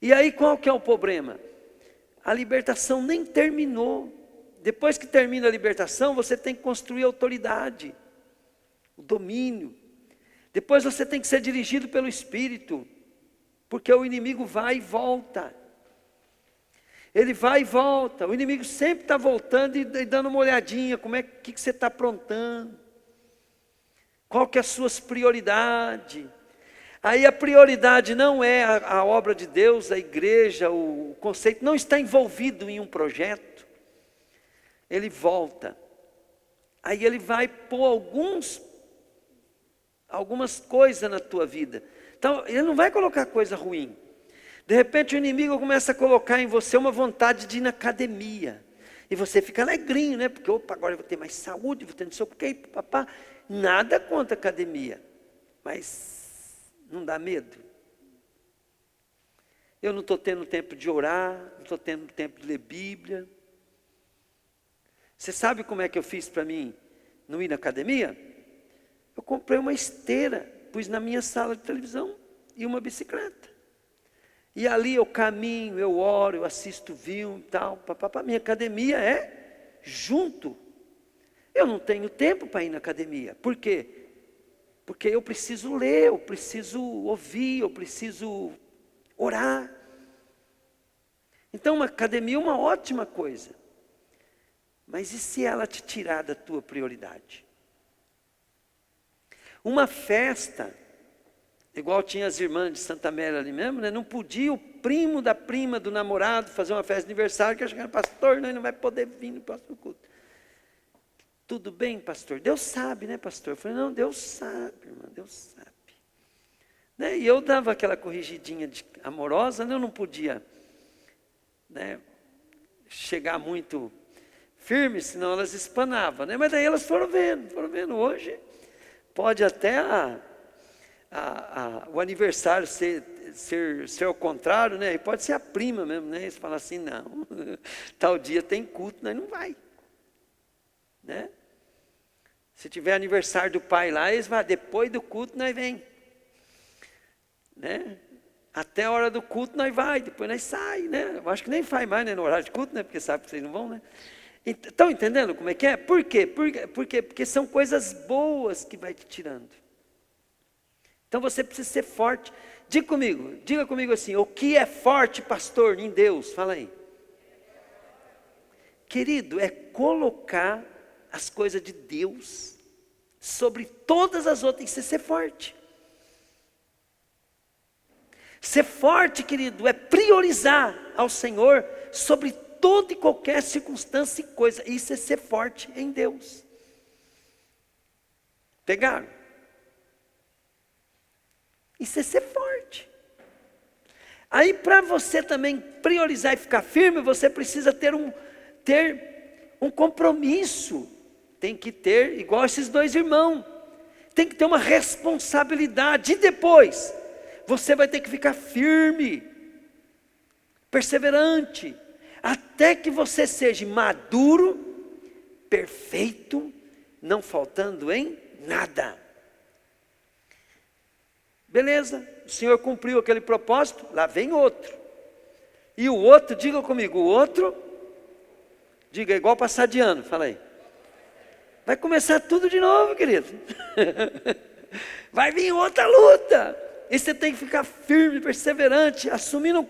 E aí qual que é o problema? A libertação nem terminou. Depois que termina a libertação, você tem que construir autoridade, o domínio. Depois você tem que ser dirigido pelo Espírito, porque o inimigo vai e volta. Ele vai e volta, o inimigo sempre está voltando e dando uma olhadinha, como é que você está aprontando. Qual que é as suas prioridades? Aí a prioridade não é a obra de Deus, a igreja, o conceito, não está envolvido em um projeto. Ele volta. Aí ele vai pôr algumas coisas na tua vida. Então, ele não vai colocar coisa ruim. De repente o inimigo começa a colocar em você uma vontade de ir na academia. E você fica alegrinho, né? Porque, opa, agora eu vou ter mais saúde, vou ter não sei o que, papá. Nada contra a academia, mas não dá medo? Eu não estou tendo tempo de orar, não estou tendo tempo de ler Bíblia. Você sabe como é que eu fiz para mim não ir na academia? Eu comprei uma esteira, pus na minha sala de televisão e uma bicicleta. E ali eu caminho, eu oro, eu assisto filme e tal. Minha academia é junto. Eu não tenho tempo para ir na academia. Por quê? Porque eu preciso ler, eu preciso ouvir, eu preciso orar. Então, uma academia é uma ótima coisa. Mas e se ela te tirar da tua prioridade? Uma festa, igual tinha as irmãs de Santa Amélia ali mesmo, né? Não podia o primo da prima do namorado fazer uma festa de aniversário, que eu cheguei, pastor, nós não vai poder vir no próximo culto. Tudo bem, pastor? Deus sabe, né, pastor? Eu falei, não, Deus sabe, irmã, Deus sabe. Né? E eu dava aquela corrigidinha amorosa, né? Eu não podia, né, chegar muito firme, senão elas espanavam, né? Mas daí elas foram vendo. Hoje pode até o aniversário ser ao contrário, né? E pode ser a prima mesmo, né? Eles falam assim, não, tal dia tem culto, nós não vai. Né? Se tiver aniversário do pai lá, eles vão, depois do culto nós vem. Né? Até a hora do culto nós vai, depois nós sai, né? Eu acho que nem faz mais, né, no horário de culto, né? Porque sabe que vocês não vão, né? Estão entendendo como é que é? Por quê? Porque são coisas boas que vai te tirando. Então você precisa ser forte. Diga comigo assim, o que é forte, pastor, em Deus? Fala aí. Querido, é colocar as coisas de Deus sobre todas as outras, isso é ser forte. Ser forte, querido, é priorizar ao Senhor sobre toda e qualquer circunstância e coisa. Isso é ser forte em Deus. Pegaram? Isso é ser forte. Aí para você também priorizar e ficar firme, você precisa ter um compromisso. Tem que ter, igual esses dois irmãos, tem que ter uma responsabilidade. E depois, você vai ter que ficar firme, perseverante, até que você seja maduro, perfeito, não faltando em nada. Beleza, o Senhor cumpriu aquele propósito, lá vem outro. E o outro, diga comigo, o outro, diga, igual passar de ano, fala aí. Vai começar tudo de novo, querido. Vai vir outra luta. E você tem que ficar firme, perseverante, assumindo.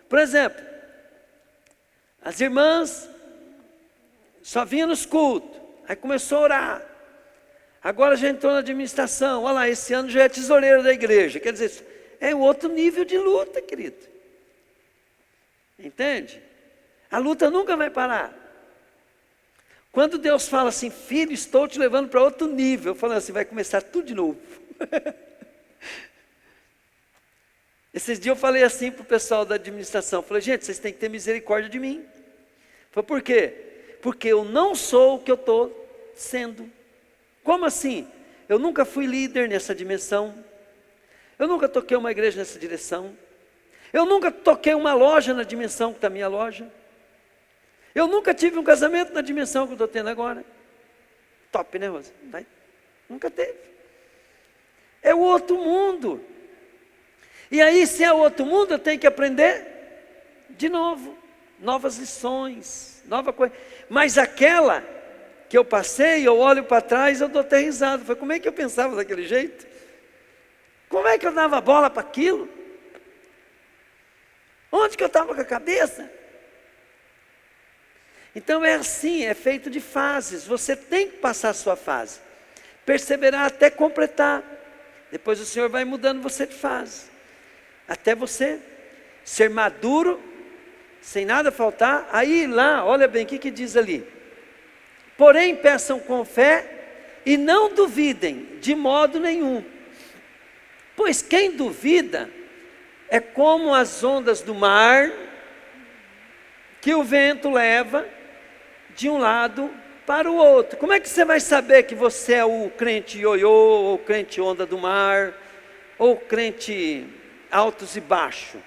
Por exemplo, as irmãs só vinham nos cultos, aí começou a orar. Agora já entrou na administração. Olha lá, esse ano já é tesoureiro da igreja. Quer dizer, é outro nível de luta, querido. Entende? A luta nunca vai parar. Quando Deus fala assim, filho, estou te levando para outro nível, eu falo assim, vai começar tudo de novo. Esses dias eu falei assim para o pessoal da administração, falei, gente, vocês têm que ter misericórdia de mim. Falei, por quê? Porque eu não sou o que eu estou sendo. Como assim? Eu nunca fui líder nessa dimensão. Eu nunca toquei uma igreja nessa direção. Eu nunca toquei uma loja na dimensão que está a minha loja. Eu nunca tive um casamento na dimensão que eu estou tendo agora. Top, né, Rosa? Nunca teve. É o outro mundo. E aí, se é outro mundo, eu tenho que aprender de novo. Novas lições, nova coisa. Mas aquela que eu passei, eu olho para trás, eu dou até risada. Falei, como é que eu pensava daquele jeito? Como é que eu dava bola para aquilo? Onde que eu estava com a cabeça? Então é assim, é feito de fases. Você tem que passar a sua fase. Perseverar até completar. Depois o Senhor vai mudando você de fase. Até você ser maduro, sem nada faltar. Aí lá, olha bem, o que diz ali? Porém peçam com fé e não duvidem de modo nenhum. Pois quem duvida é como as ondas do mar, que o vento leva de um lado para o outro. Como é que você vai saber que você é o crente ioiô, ou o crente onda do mar, ou o crente altos e baixos?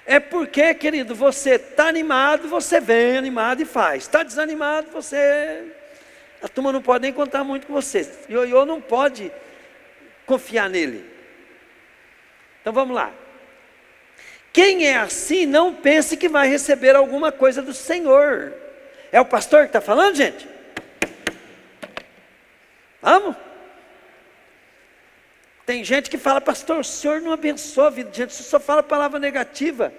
É porque, querido, você está animado, você vem animado e faz. Está desanimado, a turma não pode nem contar muito com você. Ioiô não pode confiar nele. Então vamos lá. Quem é assim, não pense que vai receber alguma coisa do Senhor. É o pastor que está falando, gente? Vamos? Tem gente que fala, pastor, o senhor não abençoa a vida de gente, o senhor só fala palavra negativa.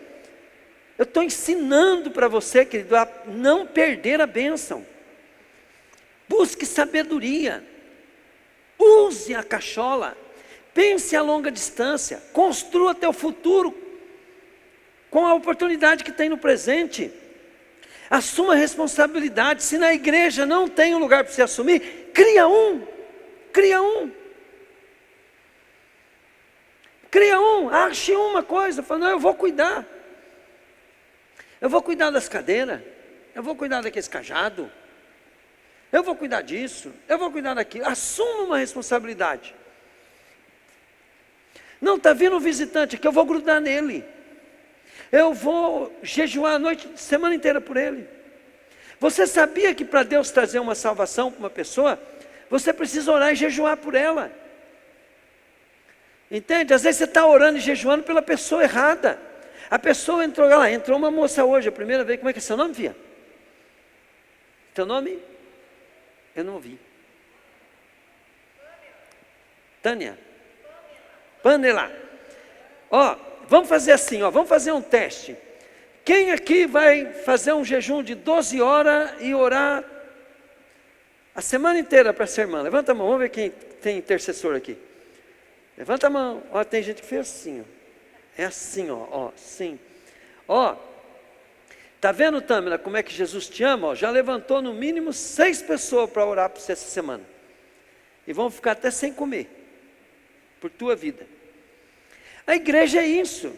Eu estou ensinando para você, querido, a não perder a bênção. Busque sabedoria. Use a cachola. Pense a longa distância. Construa teu futuro com a oportunidade que tem no presente. Assuma a responsabilidade. Se na igreja não tem um lugar para você assumir, cria um. Cria um. Cria um. Ache uma coisa. Fala, não, eu vou cuidar. Eu vou cuidar das cadeiras. Eu vou cuidar daqueles cajados. Eu vou cuidar disso. Eu vou cuidar daquilo. Assuma uma responsabilidade. Não, está vindo um visitante aqui, eu vou grudar nele. Eu vou jejuar a noite, semana inteira por ele. Você sabia que para Deus trazer uma salvação para uma pessoa, você precisa orar e jejuar por ela? Entende? Às vezes você está orando e jejuando pela pessoa errada. A pessoa entrou lá, entrou uma moça hoje, a primeira vez. Como é que é seu nome, filha? Teu nome? Eu não ouvi. Tânia. Pamela. Ó, vamos fazer assim, ó, vamos fazer um teste. Quem aqui vai fazer um jejum de 12 horas e orar a semana inteira para essa irmã? Levanta a mão, vamos ver quem tem intercessor aqui. Levanta a mão. Ó, tem gente que fez assim, ó. É assim, ó, assim. Ó, tá vendo, Tâmara, como é que Jesus te ama? Ó, já levantou no mínimo 6 pessoas para orar por você essa semana. E vão ficar até sem comer, por tua vida. A igreja é isso.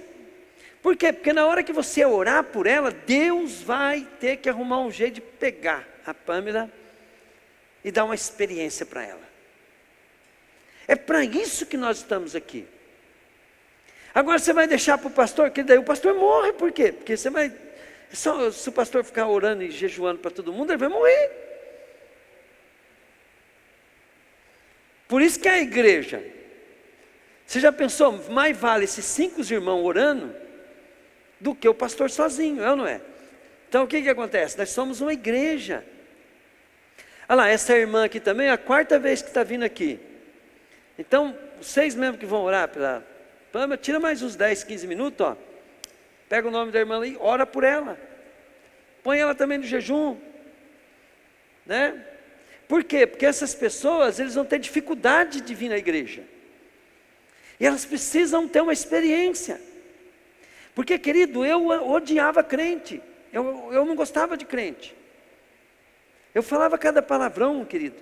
Por quê? Porque na hora que você orar por ela, Deus vai ter que arrumar um jeito de pegar a Pâmela e dar uma experiência para ela. É para isso que nós estamos aqui. Agora você vai deixar para o pastor, que daí o pastor morre, por quê? Porque você vai, se o pastor ficar orando e jejuando para todo mundo, ele vai morrer. Por isso que a igreja Você já pensou, mais vale esses 5 irmãos orando do que o pastor sozinho, é ou não é? Então o que acontece? Nós somos uma igreja. Olha lá, essa irmã aqui também é a 4ª vez que está vindo aqui. Então, vocês mesmo que vão orar pela Pâmela, tira mais uns 10, 15 minutos, ó. Pega o nome da irmã ali, ora por ela. Põe ela também no jejum, né? Por quê? Porque essas pessoas, eles vão ter dificuldade de vir na igreja. E elas precisam ter uma experiência. Porque, querido, eu odiava crente. Eu não gostava de crente. Eu falava cada palavrão, querido,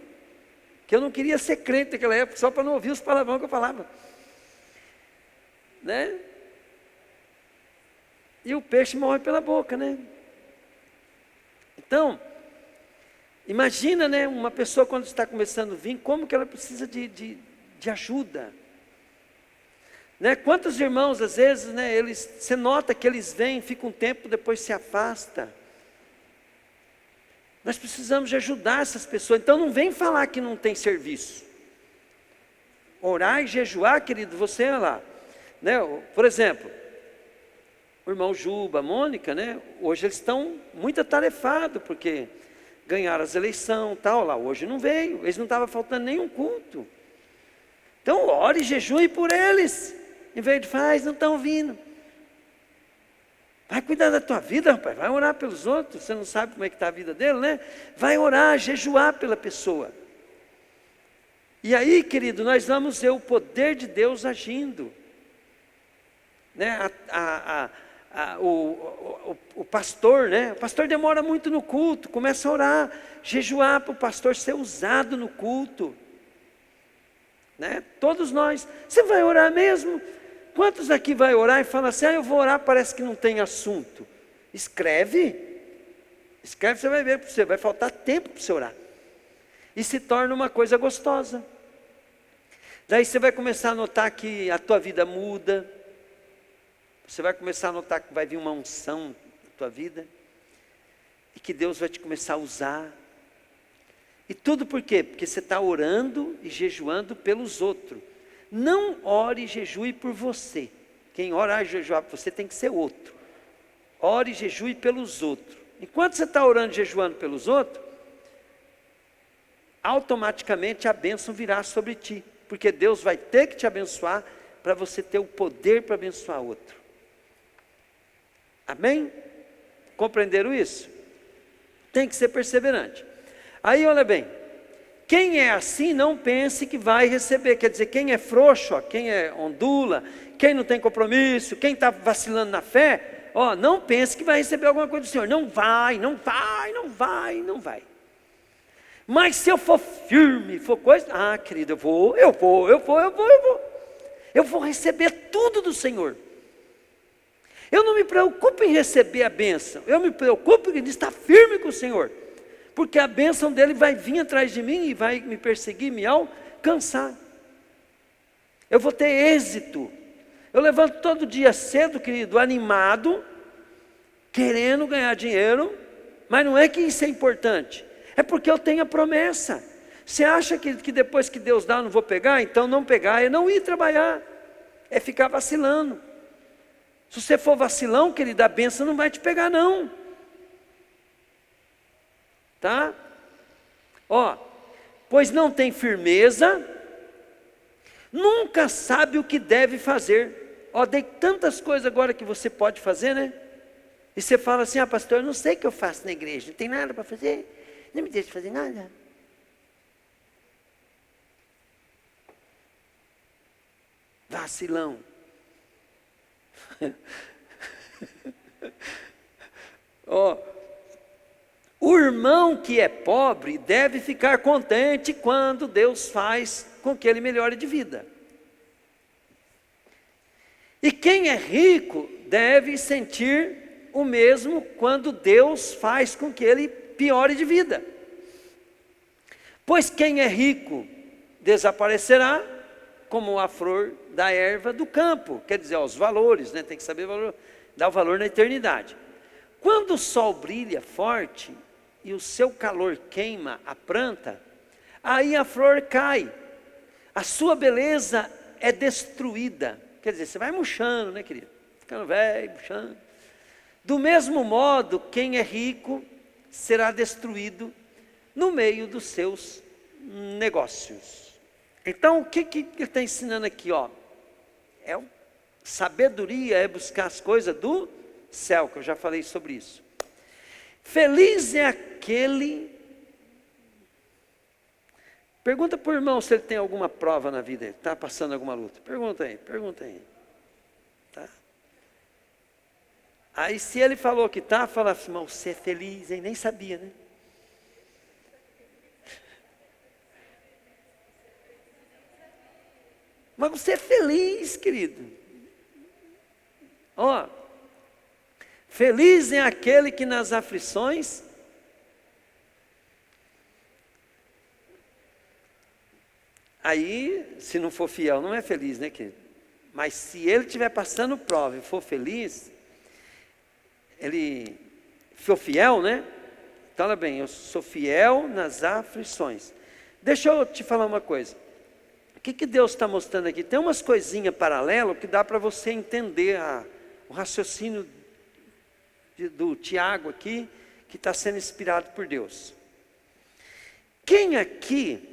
que eu não queria ser crente naquela época, só para não ouvir os palavrões que eu falava. Né? E o peixe morre pela boca, né? Então, imagina, né, uma pessoa quando está começando a vir, como que ela precisa de ajuda. Né? Quantos irmãos, às vezes, né, você nota que eles vêm, ficam um tempo, depois se afasta. Nós precisamos de ajudar essas pessoas. Então não vem falar que não tem serviço. Orar e jejuar, querido, você é lá. Né? Por exemplo, o irmão Juba, a Mônica, né? Hoje eles estão muito atarefados, porque ganharam as eleições, tal, lá. Hoje não veio, eles não estavam faltando nenhum culto. Então ore e jejue por eles. Em vez de falar, não estão vindo. Vai cuidar da tua vida, rapaz. Vai orar pelos outros. Você não sabe como é que está a vida dele, né? Vai orar, jejuar pela pessoa. E aí, querido, nós vamos ver o poder de Deus agindo. Né? O pastor, né? O pastor demora muito no culto. Começa a orar, jejuar para o pastor ser usado no culto. Né? Todos nós. Você vai orar mesmo? Quantos aqui vai orar e fala assim, eu vou orar, parece que não tem assunto. Escreve, você vai ver, vai faltar tempo para você orar. E se torna uma coisa gostosa. Daí você vai começar a notar que a tua vida muda. Você vai começar a notar que vai vir uma unção na tua vida. E que Deus vai te começar a usar. E tudo por quê? Porque você está orando e jejuando pelos outros. Não ore e jejue por você. Quem ora e jejuar por você tem que ser outro. Ore e jejue pelos outros. Enquanto você está orando e jejuando pelos outros, automaticamente a bênção virá sobre ti. Porque Deus vai ter que te abençoar para você ter o poder para abençoar outro. Amém? Compreenderam isso? Tem que ser perseverante. Aí olha bem. Quem é assim, não pense que vai receber. Quer dizer, quem é frouxo, ó, quem é ondula, quem não tem compromisso, quem está vacilando na fé, ó, não pense que vai receber alguma coisa do Senhor. Não vai, não vai, não vai, não vai. Mas se eu for firme, for coisa, querido, eu vou. Eu vou receber tudo do Senhor. Eu não me preocupo em receber a bênção. Eu me preocupo em estar firme com o Senhor. Porque a bênção dele vai vir atrás de mim e vai me perseguir, me alcançar. Eu vou ter êxito. Eu levanto todo dia cedo, querido, animado, querendo ganhar dinheiro, mas não é que isso é importante. É porque eu tenho a promessa. Você acha que depois que Deus dá eu não vou pegar? Então não pegar é não ir trabalhar, é ficar vacilando. Se você for vacilão, querido, a bênção não vai te pegar não. Tá? Ó, pois não tem firmeza, nunca sabe o que deve fazer. Ó, dei tantas coisas agora que você pode fazer, né? E você fala assim, pastor, eu não sei o que eu faço na igreja, não tem nada para fazer, não me deixa fazer nada. Vacilão. Ó, o irmão que é pobre deve ficar contente quando Deus faz com que ele melhore de vida. E quem é rico deve sentir o mesmo quando Deus faz com que ele piore de vida. Pois quem é rico desaparecerá como a flor da erva do campo. Quer dizer, os valores, né? Tem que saber dar o valor na eternidade. Quando o sol brilha forte e o seu calor queima a planta, aí a flor cai. A sua beleza é destruída. Quer dizer, você vai murchando, né, querido? Ficando velho, murchando. Do mesmo modo, quem é rico será destruído no meio dos seus negócios. Então, o que ele está ensinando aqui? Sabedoria é buscar as coisas do céu, que eu já falei sobre isso. Feliz é aquele... Pergunta para o irmão se ele tem alguma prova na vida, está passando alguma luta. Pergunta aí. Tá? Aí se ele falou que está, fala assim, irmão, você é feliz, hein? Nem sabia, né? Mas você é feliz, querido. Feliz é aquele que nas aflições aí, se não for fiel, não é feliz, né, querido? Mas se ele estiver passando prova e for feliz, ele for fiel, né? Então, olha bem, eu sou fiel nas aflições. Deixa eu te falar uma coisa. O que Deus está mostrando aqui? Tem umas coisinhas paralelas que dá para você entender o raciocínio do Tiago aqui, que está sendo inspirado por Deus. Quem aqui,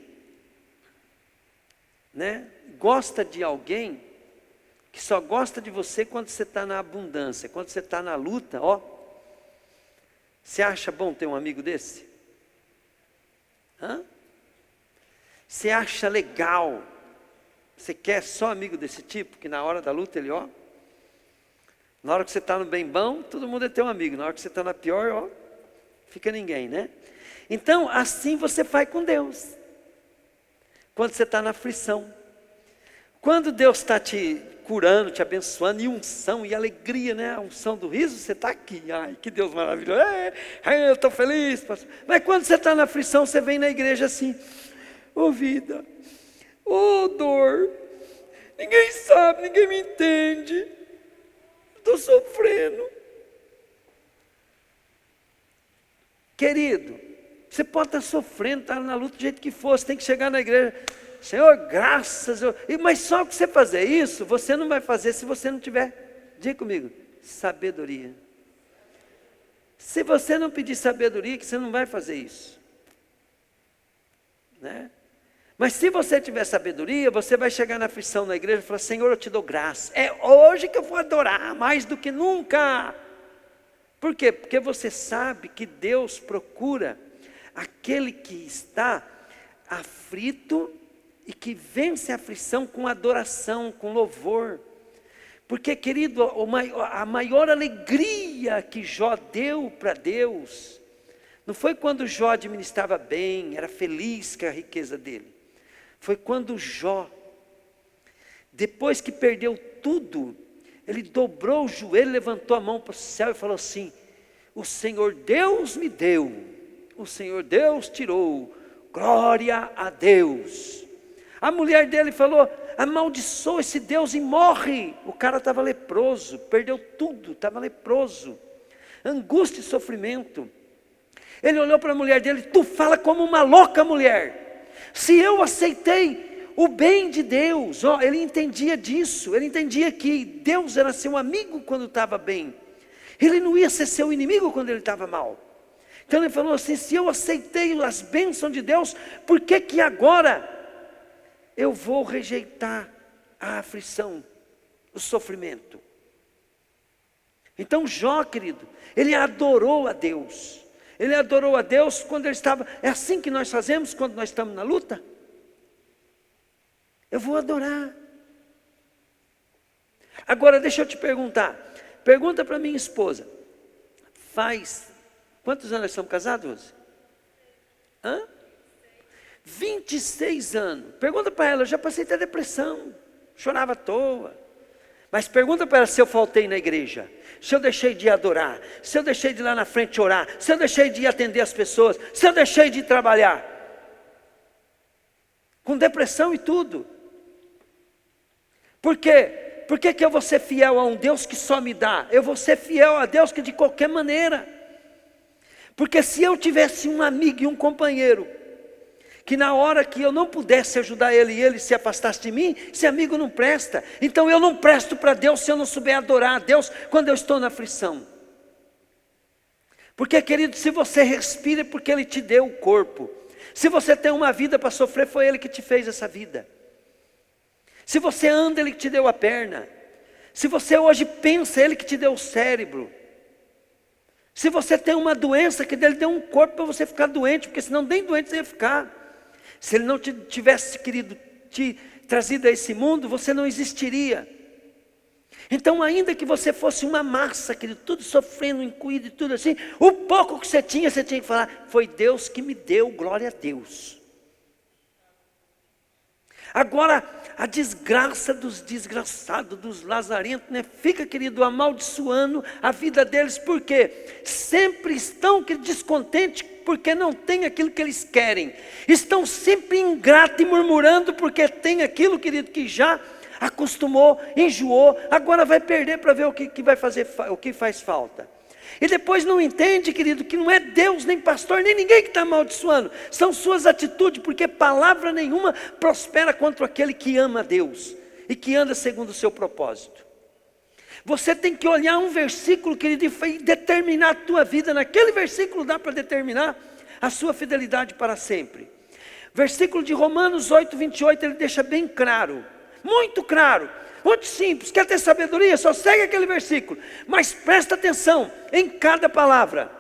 né, gosta de alguém que só gosta de você quando você está na abundância, quando você está na luta, você acha bom ter um amigo desse? Você acha legal? Você quer só amigo desse tipo, que na hora da luta ele, na hora que você está no bem bom, todo mundo é teu amigo, na hora que você está na pior, fica ninguém, né? Então, assim você faz com Deus, quando você está na aflição. Quando Deus está te curando, te abençoando, e unção, e alegria, né? A unção do riso, você está aqui, ai, que Deus maravilhoso, eu estou feliz, pastor. Mas quando você está na aflição, você vem na igreja assim, vida, dor, ninguém sabe, ninguém me entende, estou sofrendo. Querido, você pode estar sofrendo, estar na luta do jeito que for, você tem que chegar na igreja, Senhor, graças, mas só que você fazer isso, você não vai fazer se você não tiver, diga comigo, sabedoria. Se você não pedir sabedoria, que você não vai fazer isso, né? Mas se você tiver sabedoria, você vai chegar na aflição na igreja e falar, Senhor, eu te dou graça, é hoje que eu vou adorar, mais do que nunca. Por quê? Porque você sabe que Deus procura aquele que está aflito e que vence a aflição com adoração, com louvor. Porque, querido, a maior alegria que Jó deu para Deus, não foi quando Jó administrava bem, era feliz com a riqueza dele. Foi quando Jó, depois que perdeu tudo, ele dobrou o joelho, levantou a mão para o céu e falou assim, o Senhor Deus me deu, o Senhor Deus tirou, glória a Deus. A mulher dele falou, amaldiçoa esse Deus e morre. O cara estava leproso, perdeu tudo, estava leproso, angústia e sofrimento. Ele olhou para a mulher dele, tu fala como uma louca mulher, se eu aceitei o bem de Deus, ele entendia disso, ele entendia que Deus era seu amigo quando estava bem, ele não ia ser seu inimigo quando ele estava mal. Então ele falou assim, se eu aceitei as bênçãos de Deus, por que agora eu vou rejeitar a aflição, o sofrimento? Então Jó, querido, ele adorou a Deus. Ele adorou a Deus quando ele estava... É assim que nós fazemos quando nós estamos na luta? Eu vou adorar. Agora deixa eu te perguntar. Pergunta para minha esposa. Quantos anos nós estamos casados, Rose? 26 anos. Pergunta para ela, eu já passei até depressão. Chorava à toa. Mas pergunta para ela se eu faltei na igreja, se eu deixei de adorar, se eu deixei de ir lá na frente orar, se eu deixei de ir atender as pessoas, se eu deixei de trabalhar. Com depressão e tudo. Por quê? Por que eu vou ser fiel a um Deus que só me dá? Eu vou ser fiel a Deus que de qualquer maneira. Porque se eu tivesse um amigo e um companheiro que na hora que eu não pudesse ajudar ele e ele se afastasse de mim, esse amigo não presta. Então eu não presto para Deus se eu não souber adorar a Deus quando eu estou na aflição. Porque, querido, se você respira é porque Ele te deu o corpo. Se você tem uma vida para sofrer, foi Ele que te fez essa vida. Se você anda, Ele que te deu a perna. Se você hoje pensa, Ele que te deu o cérebro. Se você tem uma doença, que Ele deu um corpo para você ficar doente, porque senão nem doente você ia ficar. Se Ele não te tivesse, querido, te trazido a esse mundo, você não existiria. Então, ainda que você fosse uma massa, querido, tudo sofrendo, incuído e tudo assim, o pouco que você tinha que falar, foi Deus que me deu, glória a Deus. Agora, a desgraça dos desgraçados, dos lazarentos, né? Fica, querido, amaldiçoando a vida deles, porque sempre estão descontentes, porque não tem aquilo que eles querem. Estão sempre ingratos e murmurando, porque tem aquilo, querido, que já acostumou, enjoou, agora vai perder para ver o que vai fazer, o que faz falta. E depois não entende, querido, que não é Deus, nem pastor, nem ninguém que está amaldiçoando. São suas atitudes, porque palavra nenhuma prospera contra aquele que ama a Deus e que anda segundo o seu propósito. Você tem que olhar um versículo, querido, e determinar a tua vida. Naquele versículo dá para determinar a sua fidelidade para sempre. Versículo de Romanos 8, 28, ele deixa bem claro, muito claro. Muito simples, quer ter sabedoria? Só segue aquele versículo. Mas presta atenção em cada palavra.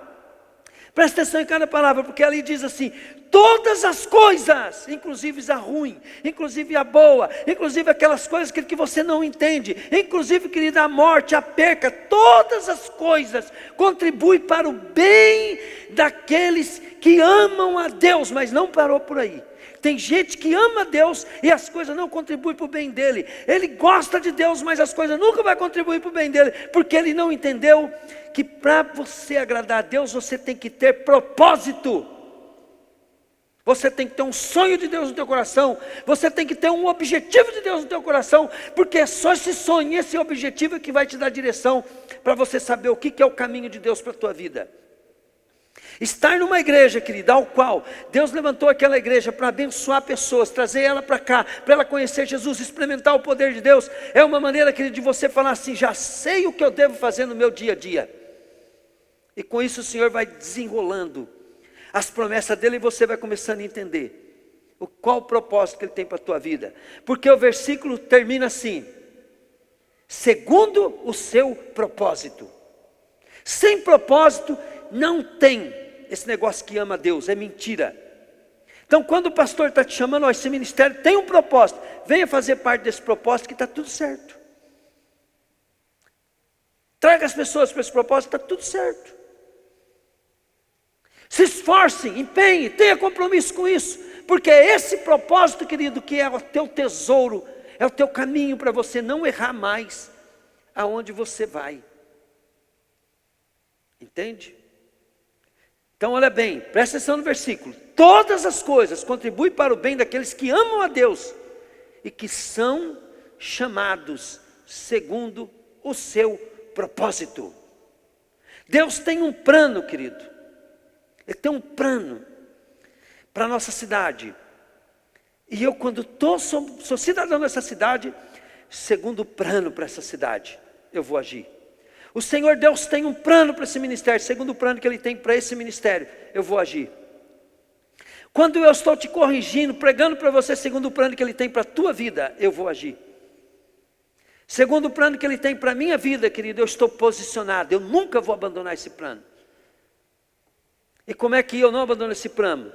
Presta atenção em cada palavra, porque ali diz assim: todas as coisas, inclusive a ruim, inclusive a boa, inclusive aquelas coisas que você não entende, inclusive, querida, a morte, a perca, todas as coisas contribuem para o bem daqueles que amam a Deus. Mas não parou por aí. Tem gente que ama Deus e as coisas não contribuem para o bem dele. Ele gosta de Deus, mas as coisas nunca vão contribuir para o bem dele, porque ele não entendeu que para você agradar a Deus, você tem que ter propósito. Você tem que ter um sonho de Deus no teu coração. Você tem que ter um objetivo de Deus no teu coração, porque é só esse sonho, esse objetivo que vai te dar direção para você saber o que é o caminho de Deus para a tua vida. Estar numa igreja, querida, ao qual Deus levantou aquela igreja para abençoar pessoas, trazer ela para cá, para ela conhecer Jesus, experimentar o poder de Deus, é uma maneira, querida, de você falar assim: já sei o que eu devo fazer no meu dia a dia. E com isso o Senhor vai desenrolando as promessas dele e você vai começando a entender qual o propósito que ele tem para a tua vida. Porque o versículo termina assim: segundo o seu propósito. Sem propósito não tem esse negócio que ama a Deus, é mentira. Então quando o pastor está te chamando, ó, esse ministério tem um propósito, venha fazer parte desse propósito que está tudo certo. Traga as pessoas para esse propósito, está tudo certo. Se esforcem, empenhe, tenha compromisso com isso, porque é esse propósito, querido, que é o teu tesouro, é o teu caminho para você não errar mais aonde você vai. Entende? Então olha bem, presta atenção no versículo: todas as coisas contribuem para o bem daqueles que amam a Deus e que são chamados segundo o seu propósito. Deus tem um plano, querido. Ele tem um plano para a nossa cidade. E eu, quando sou cidadão dessa cidade, segundo o plano para essa cidade, eu vou agir. O Senhor Deus tem um plano para esse ministério, segundo o plano que Ele tem para esse ministério, eu vou agir. Quando eu estou te corrigindo, pregando para você, segundo o plano que Ele tem para a tua vida, eu vou agir. Segundo o plano que Ele tem para a minha vida, querido, eu estou posicionado, eu nunca vou abandonar esse plano. E como é que eu não abandono esse plano?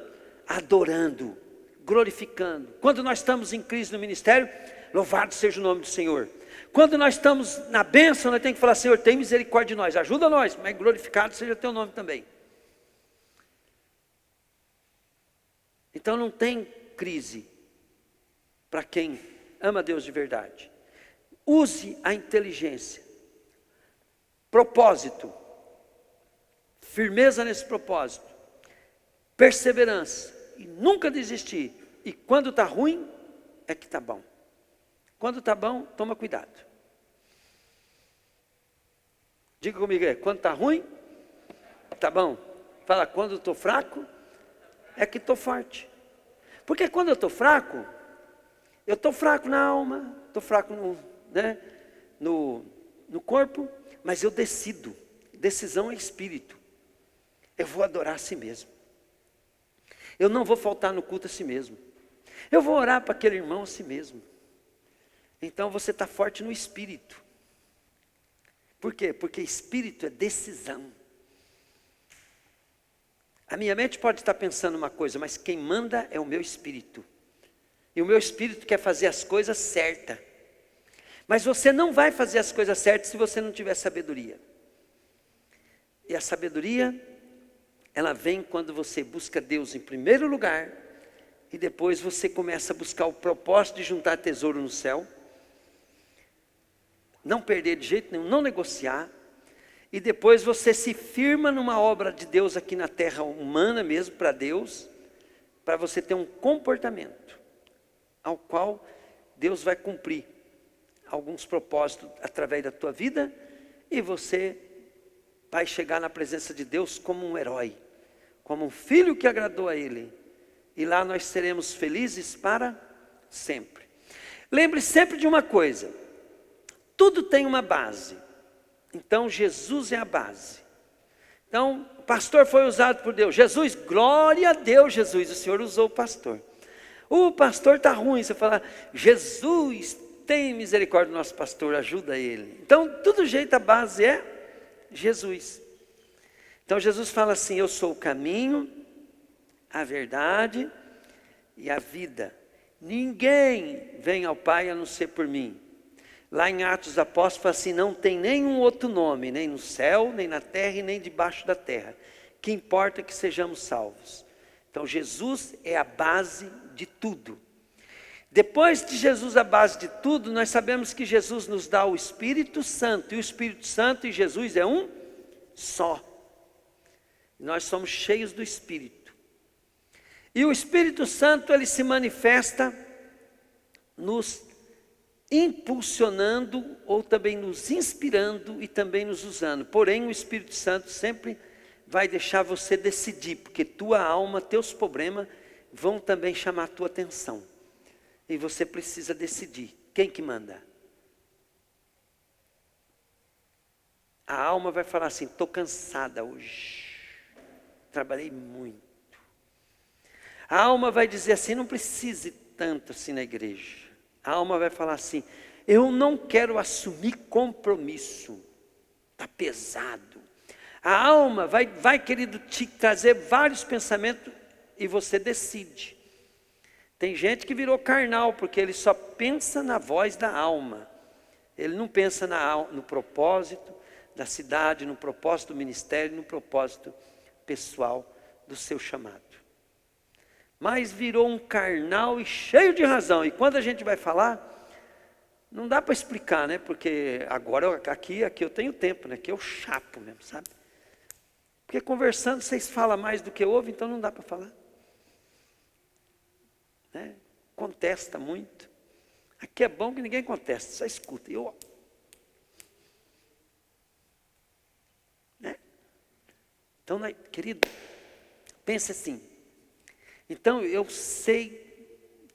Adorando, glorificando. Quando nós estamos em crise no ministério, louvado seja o nome do Senhor. Quando nós estamos na bênção, nós temos que falar: Senhor, tem misericórdia de nós, ajuda nós, mas glorificado seja teu nome também. Então não tem crise para quem ama Deus de verdade. Use a inteligência, propósito, firmeza nesse propósito, perseverança e nunca desistir. E quando está ruim, é que está bom. Quando está bom, toma cuidado. Diga comigo aí: quando está ruim, está bom. Fala: quando estou fraco, é que estou forte. Porque quando eu estou fraco na alma, estou fraco no corpo, mas eu decido. Decisão é espírito. Eu vou adorar a si mesmo. Eu não vou faltar no culto a si mesmo. Eu vou orar para aquele irmão a si mesmo. Então você está forte no espírito. Por quê? Porque espírito é decisão. A minha mente pode estar pensando uma coisa, mas quem manda é o meu espírito. E o meu espírito quer fazer as coisas certas. Mas você não vai fazer as coisas certas se você não tiver sabedoria. E a sabedoria, ela vem quando você busca Deus em primeiro lugar, e depois você começa a buscar o propósito de juntar tesouro no céu, não perder de jeito nenhum, não negociar, e depois você se firma numa obra de Deus aqui na terra humana mesmo, para Deus, para você ter um comportamento, ao qual Deus vai cumprir alguns propósitos através da tua vida, e você vai chegar na presença de Deus como um herói, como um filho que agradou a Ele, e lá nós seremos felizes para sempre. Lembre sempre de uma coisa, tudo tem uma base, então Jesus é a base. Então o pastor foi usado por Deus, Jesus, glória a Deus, Jesus, o Senhor usou o pastor. O pastor está ruim, você fala, Jesus, tem misericórdia do nosso pastor, ajuda ele. Então todo jeito a base é Jesus. Então Jesus fala assim, eu sou o caminho, a verdade e a vida. Ninguém vem ao Pai a não ser por mim. Lá em Atos dos Apóstolos fala assim, não tem nenhum outro nome, nem no céu, nem na terra e nem debaixo da terra, que importa que sejamos salvos. Então Jesus é a base de tudo. Depois de Jesus a base de tudo, nós sabemos que Jesus nos dá o Espírito Santo, e o Espírito Santo e Jesus é um só. Nós somos cheios do Espírito. E o Espírito Santo, ele se manifesta nos impulsionando, ou também nos inspirando e também nos usando. Porém, o Espírito Santo sempre vai deixar você decidir, porque tua alma, teus problemas vão também chamar a tua atenção. E você precisa decidir, quem que manda? A alma vai falar assim, estou cansada hoje, trabalhei muito. A alma vai dizer assim, não precise tanto assim na igreja. A alma vai falar assim, eu não quero assumir compromisso, está pesado. A alma vai querido te trazer vários pensamentos e você decide. Tem gente que virou carnal, porque ele só pensa na voz da alma. Ele não pensa no propósito da cidade, no propósito do ministério, no propósito pessoal do seu chamado. Mas virou um carnal e cheio de razão. E quando a gente vai falar, não dá para explicar, né? Porque agora aqui eu tenho tempo, né? Aqui eu chapo mesmo, sabe? Porque conversando vocês falam mais do que ouvem, então não dá para falar. Né? Contesta muito. Aqui é bom que ninguém contesta, só escuta. Né? Então, querido, pense assim. Então eu sei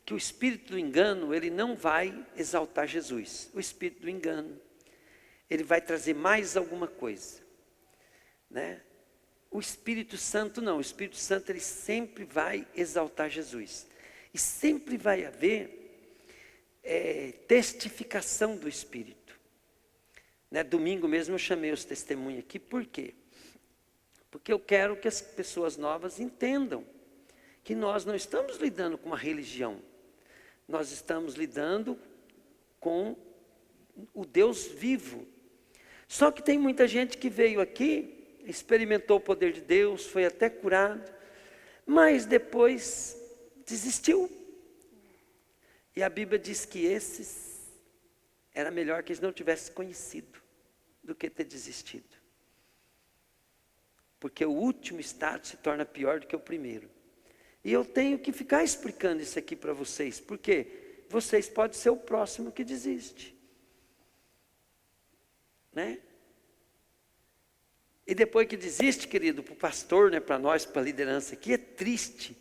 que o espírito do engano, ele não vai exaltar Jesus. O espírito do engano, ele vai trazer mais alguma coisa. Né? O Espírito Santo não, o Espírito Santo ele sempre vai exaltar Jesus. E sempre vai haver testificação do Espírito. Né? Domingo mesmo eu chamei os testemunhos aqui, por quê? Porque eu quero que as pessoas novas entendam que nós não estamos lidando com uma religião. Nós estamos lidando com o Deus vivo. Só que tem muita gente que veio aqui, experimentou o poder de Deus, foi até curado, mas depois desistiu. E a Bíblia diz que esses, era melhor que eles não tivessem conhecido, do que ter desistido. Porque o último estado se torna pior do que o primeiro. E eu tenho que ficar explicando isso aqui para vocês, porque vocês podem ser o próximo que desiste. Né? E depois que desiste, querido, para o pastor, né, para nós, para a liderança aqui, é triste.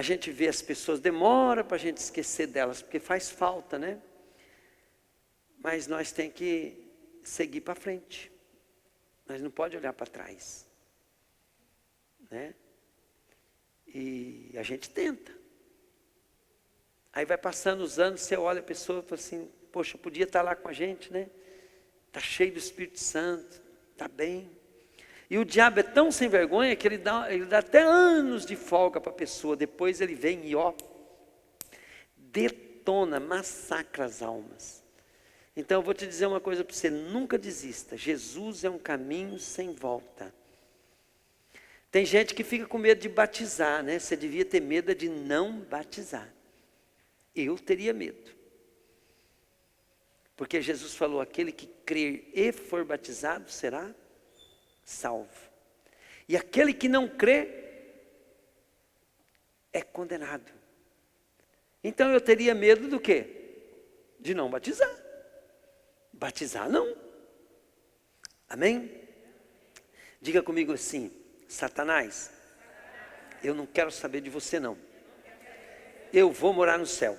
a gente vê as pessoas, demora para a gente esquecer delas, porque faz falta, né? Mas nós temos que seguir para frente. Nós não podemos olhar para trás, né? E a gente tenta. Aí vai passando os anos, você olha a pessoa e fala assim, poxa, podia estar lá com a gente, né? Está cheio do Espírito Santo, está bem. E o diabo é tão sem vergonha que ele dá até anos de folga para a pessoa. Depois ele vem e detona, massacra as almas. Então eu vou te dizer uma coisa para você, nunca desista. Jesus é um caminho sem volta. Tem gente que fica com medo de batizar, né? Você devia ter medo de não batizar. Eu teria medo. Porque Jesus falou, aquele que crer e for batizado será salvo. E aquele que não crê é condenado. Então eu teria medo do quê? De não batizar. Batizar não. Amém? Diga comigo assim, Satanás, eu não quero saber de você não. Eu vou morar no céu.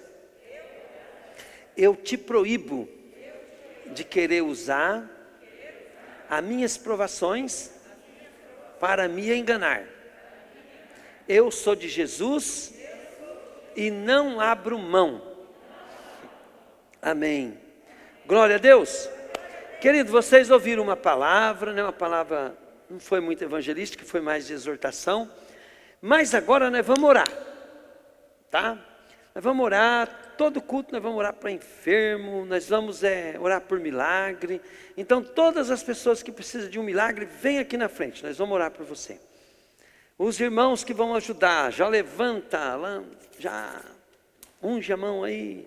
Eu te proíbo de querer usar as minhas provações para me enganar. Eu sou de Jesus e não abro mão. Amém. Glória a Deus. Querido, vocês ouviram uma palavra, né? Uma palavra não foi muito evangelística, foi mais de exortação. Mas agora nós vamos orar, tá? Nós vamos orar, todo culto nós vamos orar para enfermo, nós vamos orar por milagre. Então todas as pessoas que precisam de um milagre, vem aqui na frente, nós vamos orar por você. Os irmãos que vão ajudar, já levanta, já unge a mão aí,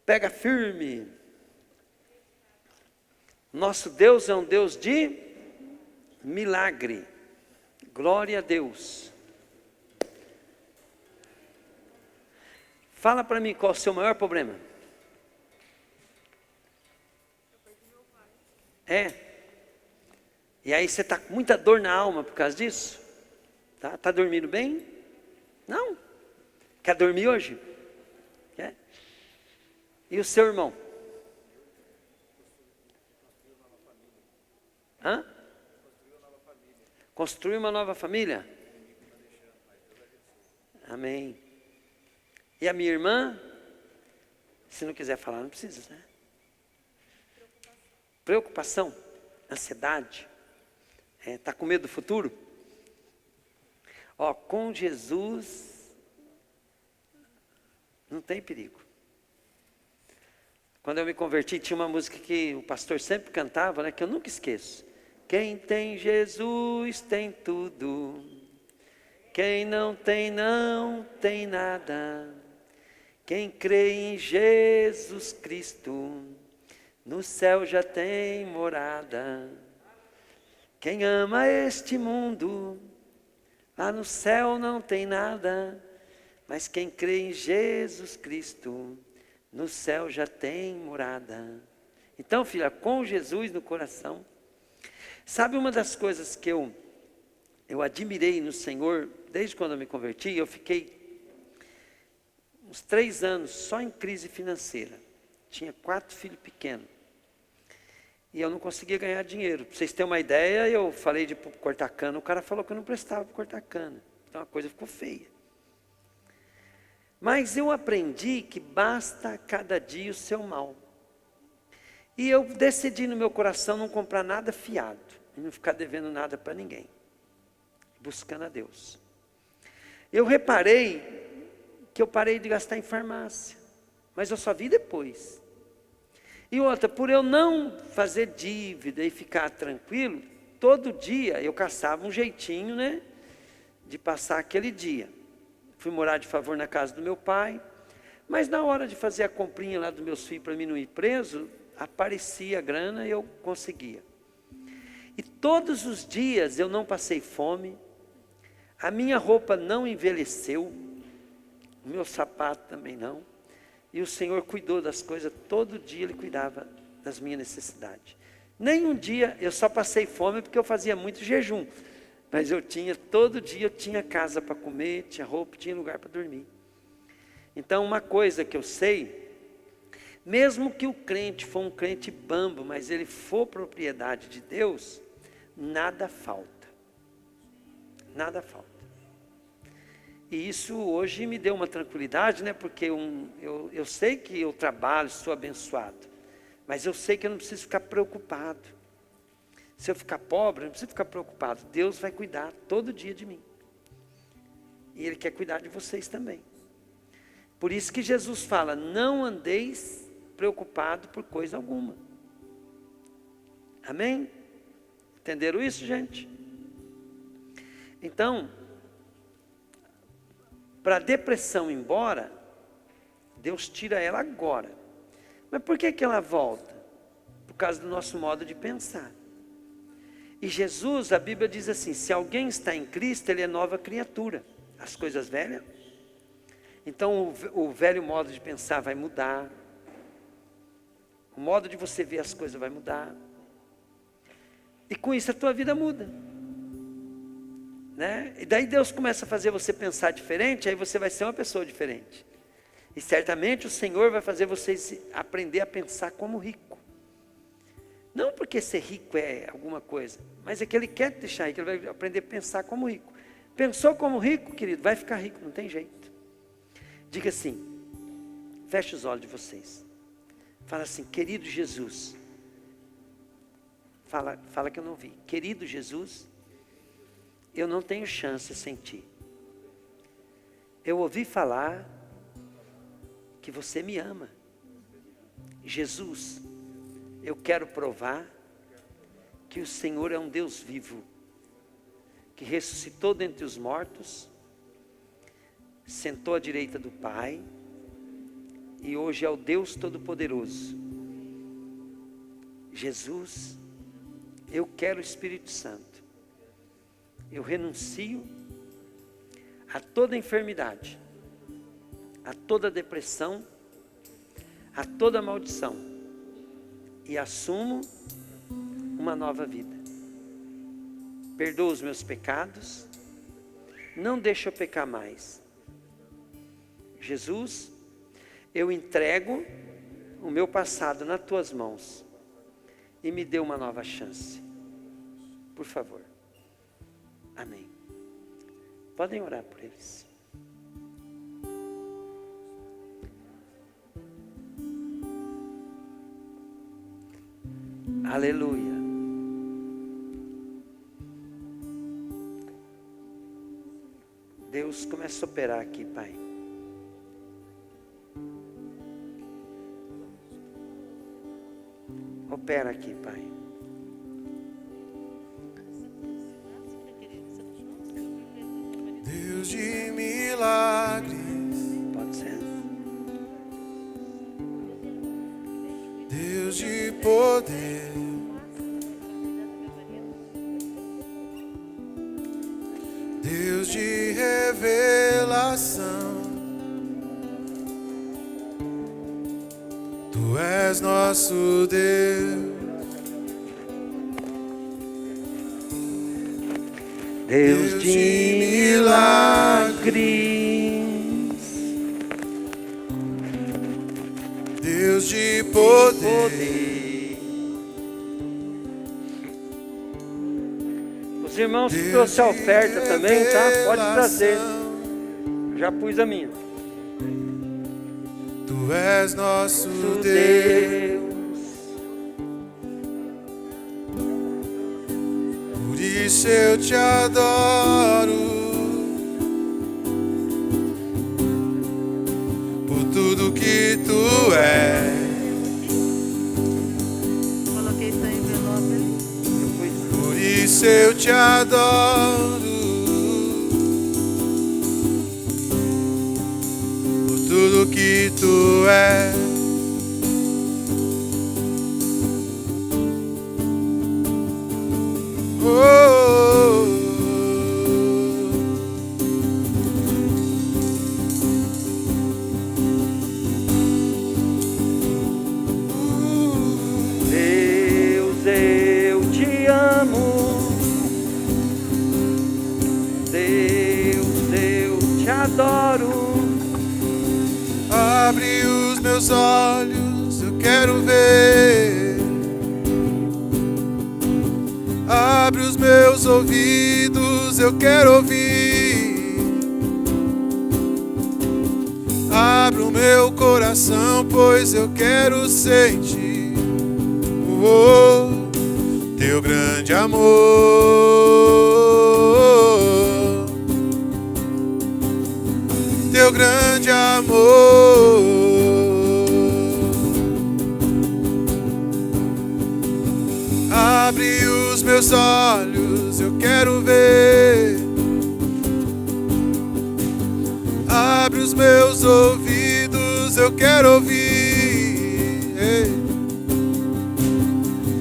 pega firme. Nosso Deus é um Deus de milagre. Glória a Deus. Fala para mim qual é o seu maior problema. É. E aí você está com muita dor na alma por causa disso? Tá dormindo bem? Não? Quer dormir hoje? Quer? E o seu irmão? Hã? Construir uma nova família? Amém. E a minha irmã? Se não quiser falar, não precisa, né? Preocupação, ansiedade, está com medo do futuro? Ó, com Jesus não tem perigo. Quando eu me converti, tinha uma música que o pastor sempre cantava, né, que eu nunca esqueço. Quem tem Jesus tem tudo. Quem não tem nada. Quem crê em Jesus Cristo, no céu já tem morada. Quem ama este mundo, lá no céu não tem nada. Mas quem crê em Jesus Cristo, no céu já tem morada. Então, filha, com Jesus no coração. Sabe uma das coisas que eu admirei no Senhor, desde quando eu me converti, eu fiquei uns 3 anos só em crise financeira. Tinha 4 filhos pequenos. E eu não conseguia ganhar dinheiro. Para vocês terem uma ideia, eu falei de cortar cana, o cara falou que eu não prestava para cortar cana. Então a coisa ficou feia. Mas eu aprendi que basta cada dia o seu mal. E eu decidi no meu coração não comprar nada fiado. E não ficar devendo nada para ninguém. Buscando a Deus. Eu reparei que eu parei de gastar em farmácia. Mas eu só vi depois. E outra, por eu não fazer dívida e ficar tranquilo, todo dia eu caçava um jeitinho, né, de passar aquele dia. Fui morar de favor na casa do meu pai, mas na hora de fazer a comprinha lá dos meus filhos para mim não ir preso, aparecia a grana e eu conseguia. E todos os dias eu não passei fome, a minha roupa não envelheceu, o meu sapato também não. E o Senhor cuidou das coisas, todo dia Ele cuidava das minhas necessidades. Nem um dia eu só passei fome porque eu fazia muito jejum. Mas todo dia eu tinha casa para comer, tinha roupa, tinha lugar para dormir. Então uma coisa que eu sei, mesmo que o crente for um crente bambo, mas ele for propriedade de Deus, nada falta. Nada falta. E isso hoje me deu uma tranquilidade, né? Porque eu sei que eu trabalho, sou abençoado. Mas eu sei que eu não preciso ficar preocupado. Se eu ficar pobre, eu não preciso ficar preocupado. Deus vai cuidar todo dia de mim. E Ele quer cuidar de vocês também. Por isso que Jesus fala, não andeis preocupado por coisa alguma. Amém? Entenderam isso, gente? Então, para a depressão ir embora, Deus tira ela agora. Mas por que ela volta? Por causa do nosso modo de pensar. E Jesus, a Bíblia diz assim, se alguém está em Cristo, ele é nova criatura. As coisas velhas. Então o velho modo de pensar vai mudar. O modo de você ver as coisas vai mudar. E com isso a tua vida muda. Né? E daí Deus começa a fazer você pensar diferente, aí você vai ser uma pessoa diferente. E certamente o Senhor vai fazer você aprender a pensar como rico. Não porque ser rico é alguma coisa, mas é que Ele quer te deixar rico, Ele vai aprender a pensar como rico. Pensou como rico, querido, vai ficar rico, não tem jeito. Diga assim, feche os olhos de vocês. Fala assim, querido Jesus. Fala que eu não vi. Querido Jesus, eu não tenho chance sem Ti. Eu ouvi falar que Você me ama. Jesus, eu quero provar que o Senhor é um Deus vivo, que ressuscitou dentre os mortos, sentou à direita do Pai, e hoje é o Deus Todo-Poderoso. Jesus, eu quero o Espírito Santo. Eu renuncio a toda enfermidade, a toda depressão, a toda maldição, e assumo uma nova vida. Perdoa os meus pecados, não deixa eu pecar mais. Jesus, eu entrego o meu passado nas Tuas mãos e me dê uma nova chance. Por favor. Amém. Podem orar por eles. Aleluia. Deus começa a operar aqui, Pai. Opera aqui, Pai. Deus de milagres, Pode ser. Deus de poder, Deus de revelação. Tu és nosso Deus, Deus de milagres, Deus de poder. Os irmãos que trouxeram a oferta também, tá? Pode trazer. Já pus a minha. Tu és nosso Deus, Deus, por isso eu te adoro, por tudo que tu és. Coloquei seu envelope ali. Por isso eu te adoro, por tudo que tu és. Oh, Deus, eu te amo. adoro. Abre os meus olhos, eu quero ver. Abre os meus ouvidos, eu quero ouvir. Abre o meu coração, pois eu quero sentir teu grande amor. Teu grande amor. Abre os meus olhos, eu quero ver. Abre os meus ouvidos, eu quero ouvir.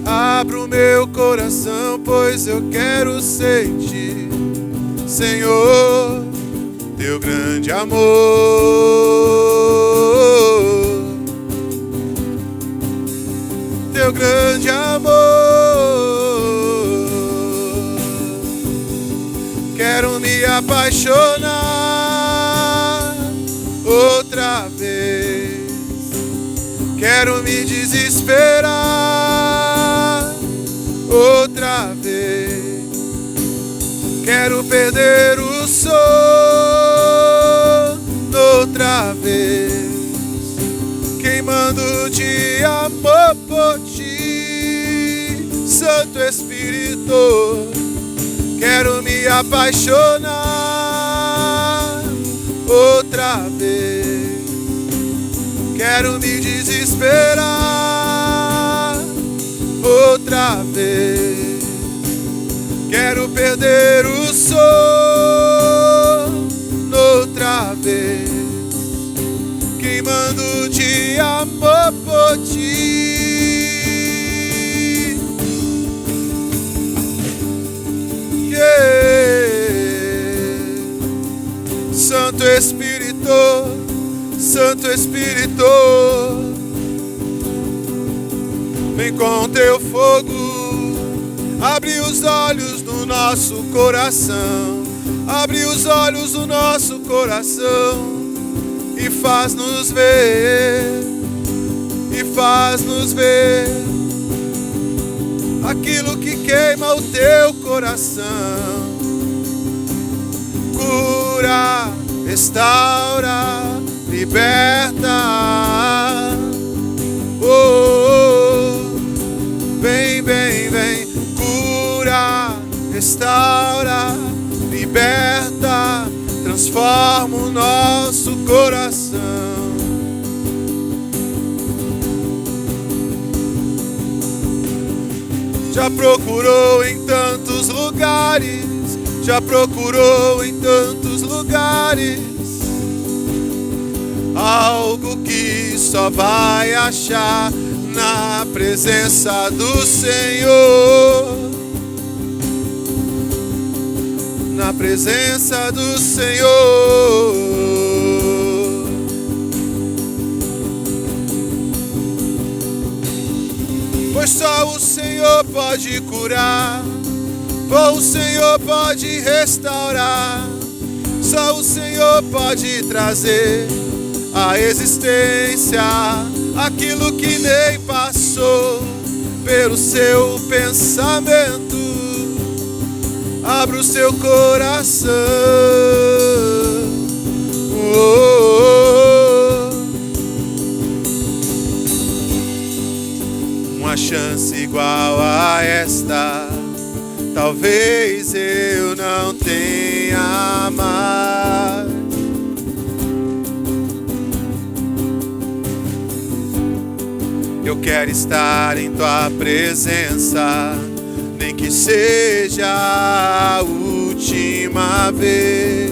Abre o meu coração, pois eu quero sentir, Senhor, teu grande amor. Teu grande amor. Quero me apaixonar outra vez. Quero me desesperar outra vez. Quero perder o sono outra vez. Queimando de amor por ti, Santo Espírito. Quero me apaixonar outra vez. Quero me desesperar outra vez. Quero perder o sono outra vez. Queimando de amor por ti. Santo Espírito, Santo Espírito, vem com teu fogo, abre os olhos do nosso coração, abre os olhos do nosso coração e faz-nos ver, aquilo que queima o teu coração. Cura, restaura, liberta. Vem, vem, vem. Cura, restaura, liberta, transforma o nosso coração. Já procurou em tantos lugares, já procurou em tantos lugares algo que só vai achar na presença do Senhor. Na presença do Senhor. Pois só o Senhor pode curar, só o Senhor pode restaurar, só o Senhor pode trazer à existência aquilo que nem passou pelo seu pensamento. Abra o seu coração. Uma chance igual a esta talvez eu não tenha mais. Eu quero estar em tua presença, nem que seja a última vez.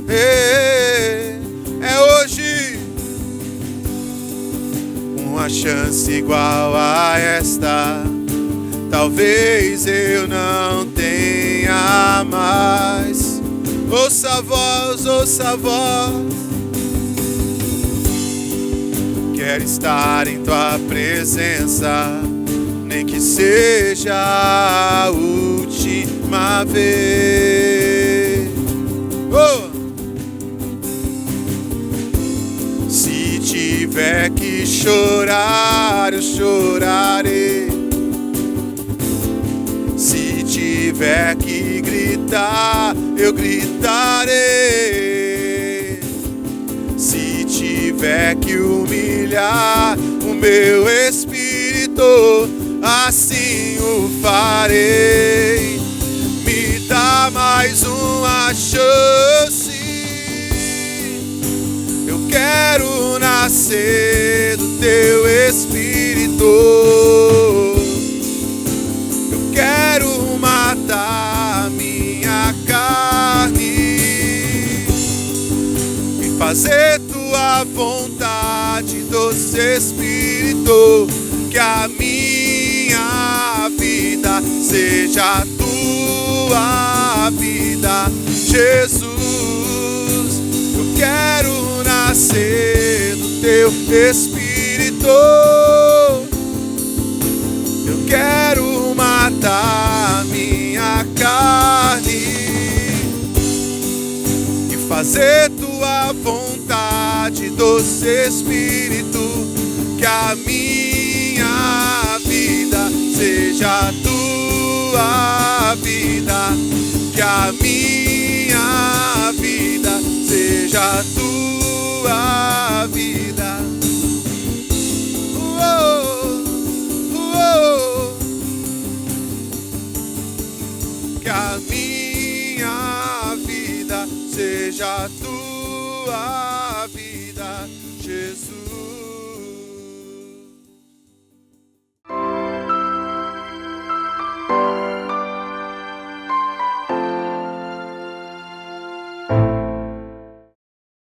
É hoje uma chance igual a esta talvez eu não tenha mais. Ouça a voz, ouça a voz. Quero estar em tua presença, nem que seja a última vez. tiver que chorar, eu chorarei. Se tiver que gritar, eu gritarei. Se tiver que humilhar o meu espírito, assim o farei. Me dá mais uma chance. Eu quero nascer do teu espírito. Eu quero matar minha carne e fazer tua vontade, doce Espírito. Que a minha vida seja a tua vida, Jesus. Eu quero nascer do teu Espírito. Eu quero matar minha carne e fazer tua vontade, doce Espírito. Que a minha vida seja a tua vida. Que a minha vida seja a tua vida. Que a minha vida seja a tua